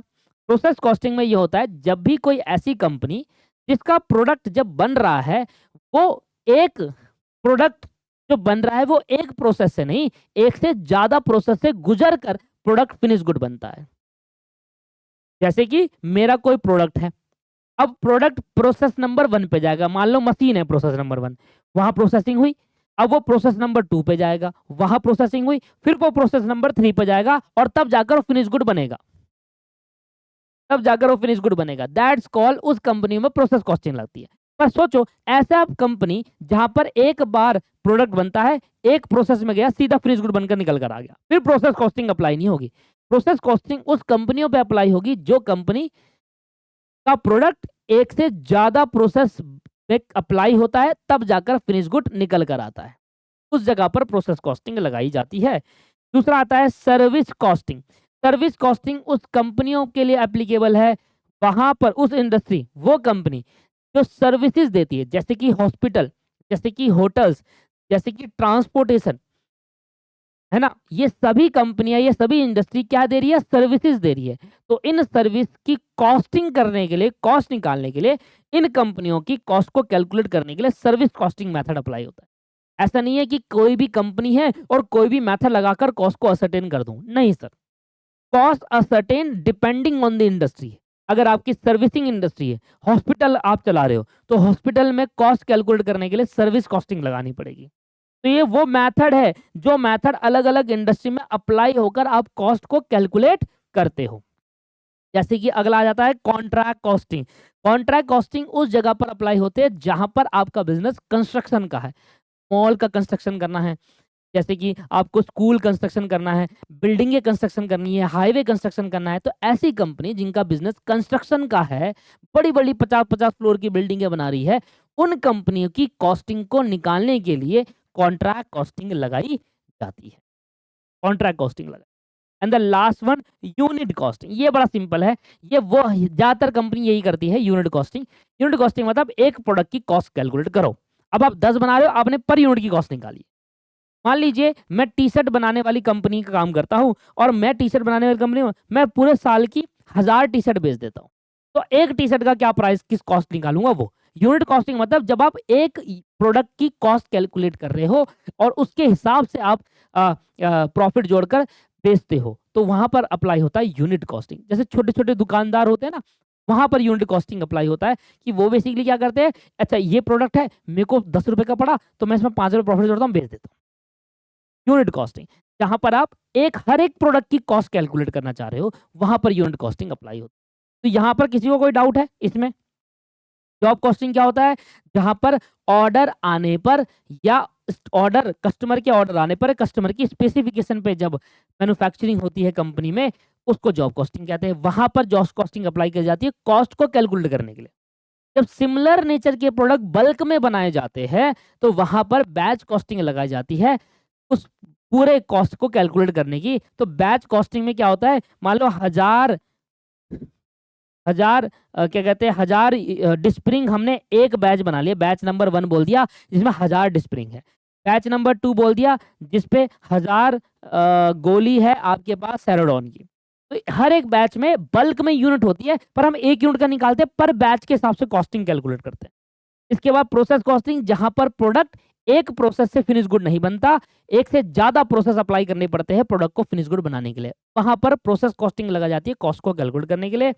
प्रोसेस कॉस्टिंग में ये होता है जब भी कोई ऐसी कंपनी जिसका प्रोडक्ट जब बन रहा है, वो एक प्रोडक्ट जो बन रहा है वो एक प्रोसेस से नहीं, एक से ज्यादा प्रोसेस से गुजर कर प्रोडक्ट फिनिश गुड बनता है। जैसे कि मेरा कोई प्रोडक्ट है, अब प्रोडक्ट प्रोसेस नंबर 1 पे जाएगा, मान लो मशीन है प्रोसेस नंबर 1, वहां प्रोसेसिंग हुई, अब वो प्रोसेस नंबर 2 पे जाएगा, वहां प्रोसेसिंग हुई, फिर वो प्रोसेस नंबर 3 पे जाएगा और तब जाकर वो फिनिश गुड बनेगा, तब जाकर वो फिनिश गुड बनेगा। दैट्स कॉल, उस कंपनी में प्रोसेस कॉस्टिंग लगती है। पर सोचो ऐसा कंपनी जहां पर एक बार प्रोडक्ट बनता है, एक प्रोसेस में गया, सीधा फिनिश गुड बनकर निकल कर आ गया, फिर प्रोसेस कॉस्टिंग अप्लाई नहीं होगी। प्रोसेस कॉस्टिंग उस कंपनियों पे अप्लाई होगी जो कंपनी का प्रोडक्ट एक से ज्यादा प्रोसेस में अप्लाई होता है, तब जाकर फिनिश गुड निकल कर आता है, उस जगह पर प्रोसेस कॉस्टिंग लगाई जाती है। दूसरा आता है सर्विस कॉस्टिंग। सर्विस कॉस्टिंग उस कंपनियों के लिए एप्लीकेबल है वहां पर उस इंडस्ट्री, वो कंपनी जो सर्विसेज देती है, जैसे कि हॉस्पिटल, जैसे कि होटल्स, जैसे कि ट्रांसपोर्टेशन, है ना, ये सभी कंपनियां, ये सभी इंडस्ट्री क्या दे रही है, सर्विसेज दे रही है। तो इन सर्विस की कॉस्टिंग करने के लिए, कॉस्ट निकालने के लिए, इन कंपनियों की कॉस्ट को कैलकुलेट करने के लिए सर्विस कॉस्टिंग मेथड अप्लाई होता है। ऐसा नहीं है कि कोई भी कंपनी है और कोई भी मेथड लगाकर कॉस्ट को असरटेन कर दूं, नहीं sir. Cost ascertain depending on the industry. अगर आपकी सर्विसिंग इंडस्ट्री है, हॉस्पिटल आप चला रहे हो, तो हॉस्पिटल में कॉस्ट कैलकुलेट करने के लिए सर्विस कॉस्टिंग लगानी पड़ेगी। तो ये वो मेथड है जो मेथड अलग अलग इंडस्ट्री में अप्लाई होकर आप कॉस्ट को कैलकुलेट करते हो। जैसे कि अगला आ जाता है कॉन्ट्रैक्ट कॉस्टिंग। कॉन्ट्रैक्ट कॉस्टिंग उस जगह पर अप्लाई होते हैं जहां पर आपका बिजनेस कंस्ट्रक्शन का है, मॉल का कंस्ट्रक्शन करना है, जैसे कि आपको स्कूल कंस्ट्रक्शन करना है, बिल्डिंगें कंस्ट्रक्शन करनी है, हाईवे कंस्ट्रक्शन करना है, तो ऐसी कंपनी जिनका बिजनेस कंस्ट्रक्शन का है, बड़ी बड़ी 50-50 फ्लोर की बिल्डिंगें बना रही है, उन कंपनियों की कॉस्टिंग को निकालने के लिए कॉन्ट्रैक्ट कॉस्टिंग लगाई जाती है। कॉन्ट्रैक्ट कॉस्टिंग लगाई। And the last one unit costing. ये बड़ा सिंपल है, ये वो ज्यादातर कंपनी यही करती है, यूनिट कॉस्टिंग। यूनिट कॉस्टिंग मतलब एक प्रोडक्ट की कॉस्ट कैलकुलेट करो। अब आप 10 बना रहे हो, आपने पर यूनिट की कॉस्ट निकाली। मान लीजिए मैं टी शर्ट बनाने वाली कंपनी का काम करता हूं और मैं टी शर्ट बनाने वाली कंपनी मैं पूरे साल की 1000 टी शर्ट बेच देता हूं, तो एक टी शर्ट का क्या प्राइस, किस कॉस्ट निकालूंगा, वो यूनिट कॉस्टिंग। मतलब जब आप एक प्रोडक्ट की कॉस्ट कैलकुलेट कर रहे हो और उसके हिसाब से आप प्रॉफिट जोड़कर बेचते हो, तो वहां पर अप्लाई होता है यूनिट कॉस्टिंग। जैसे छोटे छोटे दुकानदार होते हैं ना, वहां पर यूनिट कॉस्टिंग अप्लाई होता है कि वो बेसिकली क्या करते हैं, अच्छा ये प्रोडक्ट है, मेरे को 10 रुपए का पड़ा, तो मैं इसमें 5 रुपए प्रॉफिट जोड़ता हूँ, बेच देता हूँ। यूनिट कॉस्टिंग, जहां पर आप हर एक प्रोडक्ट की कॉस्ट कैलकुलेट करना चाह रहे हो, वहां पर यूनिट कॉस्टिंग अप्लाई होती है। तो यहां पर किसी को कोई डाउट है इसमें? जॉब कॉस्टिंग क्या होता है? जहां पर ऑर्डर आने पर या ऑर्डर कस्टमर के ऑर्डर आने पर कस्टमर की स्पेसिफिकेशन पे जब मैन्युफैक्चरिंग होती है कंपनी में, उसको जॉब कॉस्टिंग कहते हैं। वहां पर जॉब कॉस्टिंग अप्लाई की जाती है कॉस्ट को कैलकुलेट करने के लिए। जब सिमिलर नेचर के प्रोडक्ट बल्क में बनाए जाते हैं, तो वहां पर बैच कॉस्टिंग लगाई जाती है उस पूरे कॉस्ट को कैलकुलेट करने की। तो बैच कॉस्टिंग में क्या होता है, मान लो हजार हजार क्या कहते हैं, 1000 डिस्प्रिंग हमने एक बैच बना लिया, बैच नंबर 1 बोल दिया जिसमें 1000 डिस्प्रिंग है, बैच नंबर 2 बोल दिया जिसपे 1000 गोली है आपके पास सेरोडॉन की। तो हर एक बैच में बल्क में यूनिट होती है, पर हम एक यूनिट का निकालते हैं, पर बैच के हिसाब से कॉस्टिंग कैलकुलेट करते हैं। इसके बाद प्रोसेस कॉस्टिंग, जहां पर प्रोडक्ट एक प्रोसेस से फिनिश गुड नहीं बनता, एक से ज्यादा प्रोसेस अप्लाई करने पड़ते हैं प्रोडक्ट को फिनिश गुड बनाने के लिए, वहां पर प्रोसेस कॉस्टिंग लगा जाती है कॉस्ट को कैलकुलेट करने के लिए।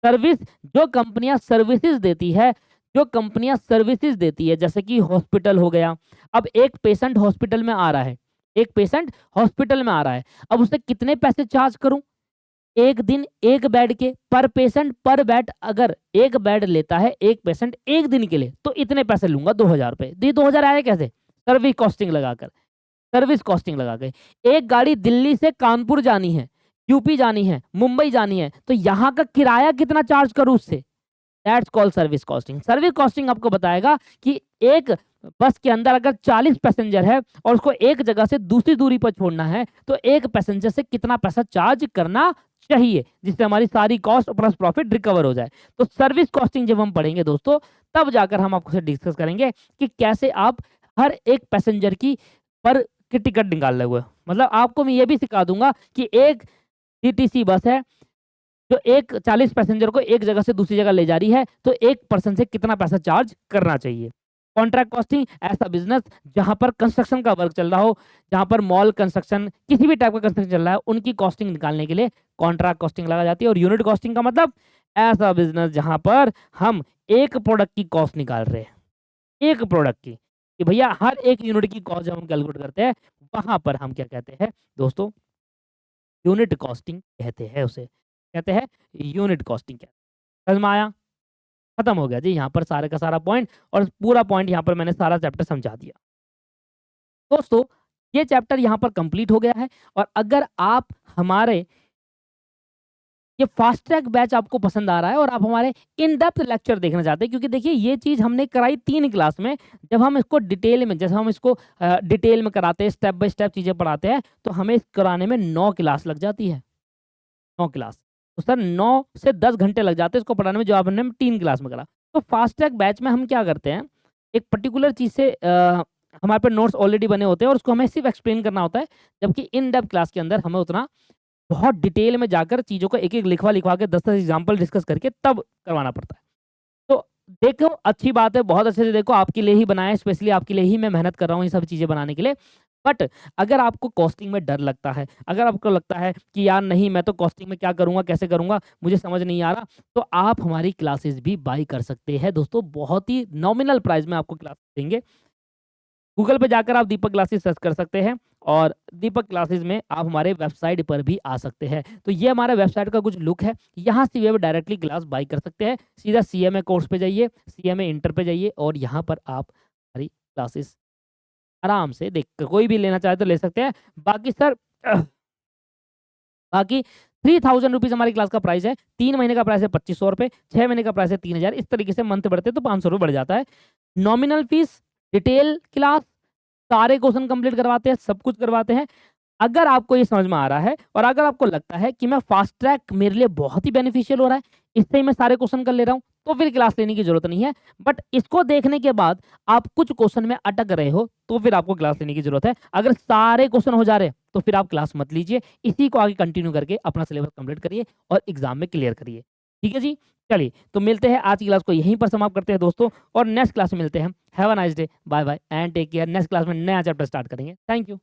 सर्विस, जो कंपनियां सर्विसेज देती है, जो कंपनियां सर्विसेज देती है, जैसे कि हॉस्पिटल हो गया। अब एक पेशेंट हॉस्पिटल में आ रहा है, एक पेशेंट हॉस्पिटल में आ रहा है, अब उसे कितने पैसे चार्ज करूं? एक दिन एक बेड के, पर पेशेंट पर बेड, अगर एक बेड लेता है एक पेशेंट एक दिन के लिए, तो इतने पैसे लूंगा 2000 रुपए। 2000 आए कैसे? सर्विस कॉस्टिंग लगाकर, सर्विस कॉस्टिंग लगा के। एक गाड़ी दिल्ली से कानपुर जानी है, यूपी जानी है, मुंबई जानी है, तो यहाँ का किराया कितना चार्ज करूँ उससे, that's called service costing. Service costing आपको बताएगा कि एक बस के अंदर अगर 40 पैसेंजर है और उसको एक जगह से दूसरी दूरी पर छोड़ना है, तो एक पैसेंजर से कितना पैसा चार्ज करना चाहिए, जिससे हमारी सारी कॉस्ट प्लस प्रॉफिट रिकवर हो जाए। तो सर्विस कॉस्टिंग जब हम पढ़ेंगे दोस्तों, तब जाकर हम आपको डिस्कस करेंगे कि कैसे आप हर एक पैसेंजर की पर की टिकट निकाल रहे हुए। मतलब आपको मैं ये भी सिखा दूंगा कि एक टीटीसी बस है जो एक 40 पैसेंजर को एक जगह से दूसरी जगह ले जा रही है, तो एक पर्सन से कितना पैसा चार्ज करना चाहिए। कॉन्ट्रैक्ट कॉस्टिंग, ऐसा बिजनेस जहां पर कंस्ट्रक्शन का वर्क चल रहा हो, जहां पर मॉल कंस्ट्रक्शन, किसी भी टाइप का कंस्ट्रक्शन चल रहा है, उनकी कॉस्टिंग निकालने के लिए कॉन्ट्रैक्ट कॉस्टिंग लगा जाती है। और यूनिट कॉस्टिंग का मतलब ऐसा बिजनेस जहां पर हम एक प्रोडक्ट की कॉस्ट निकाल रहे हैं, एक प्रोडक्ट की, कि भैया हर एक यूनिट की कॉस्ट जब हम कैलकुलेट करते हैं, वहां पर हम क्या कहते हैं दोस्तों, यूनिट कॉस्टिंग कहते हैं उसे, कहते हैं यूनिट कॉस्टिंग। कहते हैं समझ में आया? खत्म हो गया जी यहाँ पर सारे का सारा पॉइंट, और पूरा पॉइंट यहाँ पर मैंने सारा चैप्टर समझा दिया दोस्तों। ये चैप्टर यहाँ पर कंप्लीट हो गया है। और अगर आप हमारे ये फास्ट ट्रैक बैच आपको पसंद आ रहा है और आप हमारे इन डेप्थ लेक्चर देखना चाहते हैं, क्योंकि देखिए ये चीज़ हमने कराई 3 क्लास में, जब हम इसको डिटेल में, जैसे हम इसको डिटेल में कराते हैं, स्टेप बाय स्टेप चीज़ें पढ़ाते हैं, तो हमें इस कराने में 9 क्लास लग जाती है, 9 क्लास। तो सर 9 से 10 घंटे लग जाते हैं इसको पढ़ाने में, जो आपने 3 क्लास में करा। तो फास्ट ट्रैक बैच में हम क्या करते हैं, एक पर्टिकुलर चीज़ से हमारे पास नोट्स ऑलरेडी बने होते हैं और उसको हमें सिर्फ एक्सप्लेन करना होता है, जबकि इन डेप्थ क्लास के अंदर हमें उतना बहुत डिटेल में जाकर चीज़ों को एक एक लिखवा लिखवा के 10-10 एग्जाम्पल डिस्कस करके तब करवाना पड़ता है। तो देखो अच्छी बात है, बहुत अच्छे से देखो, आपके लिए ही बनाया है, स्पेशली आपके लिए ही मैं मेहनत कर रहा हूँ ये सब चीज़ें बनाने के लिए। बट अगर आपको कॉस्टिंग में डर लगता है, अगर आपको लगता है कि यार नहीं मैं तो कॉस्टिंग में क्या करूँगा, कैसे करूँगा, मुझे समझ नहीं आ रहा, तो आप हमारी क्लासेस भी बाई कर सकते हैं दोस्तों। बहुत ही नॉमिनल प्राइस में आपको क्लास देंगे। गूगल पे जाकर आप दीपक क्लासेस सर्च कर सकते हैं और दीपक क्लासेस में आप हमारे वेबसाइट पर भी आ सकते हैं। तो ये हमारा वेबसाइट का कुछ लुक है। यहाँ से भी आप डायरेक्टली क्लास बाय कर सकते हैं। सीधा सीएमए कोर्स पे जाइए, सीएमए इंटर पे जाइए और यहाँ पर आप हमारी क्लासेस आराम से देख कोई भी लेना चाहे तो ले सकते हैं। बाकी सर बाकी 3000 रुपीज़ हमारी क्लास का प्राइस है। 3 महीने का प्राइस है 2500 रुपए, 6 महीने का प्राइस है 3000। इस तरीके से मंथ बढ़ते तो 500 रुपए बढ़ जाता है। नॉमिनल फीस, डिटेल क्लास, सारे क्वेश्चन कंप्लीट करवाते हैं, सब कुछ करवाते हैं। अगर आपको ये समझ में आ रहा है और अगर आपको लगता है कि मैं फास्ट ट्रैक मेरे लिए बहुत ही बेनिफिशियल हो रहा है, इससे ही मैं सारे क्वेश्चन कर ले रहा हूँ, तो फिर क्लास लेने की जरूरत नहीं है। बट इसको देखने के बाद आप कुछ क्वेश्चन में अटक रहे हो तो फिर आपको क्लास लेने की जरूरत है। अगर सारे क्वेश्चन हो जा रहे हैं तो फिर आप क्लास मत लीजिए, इसी को आगे कंटिन्यू करके अपना सिलेबस कंप्लीट करिए और एग्जाम में क्लियर करिए। ठीक है जी, चलिए तो मिलते हैं, आज की क्लास को यहीं पर समाप्त करते हैं दोस्तों और नेक्स्ट क्लास में मिलते हैं। Have a nice day, bye bye and take care. Next class में नया चैप्टर स्टार्ट करेंगे। Thank you.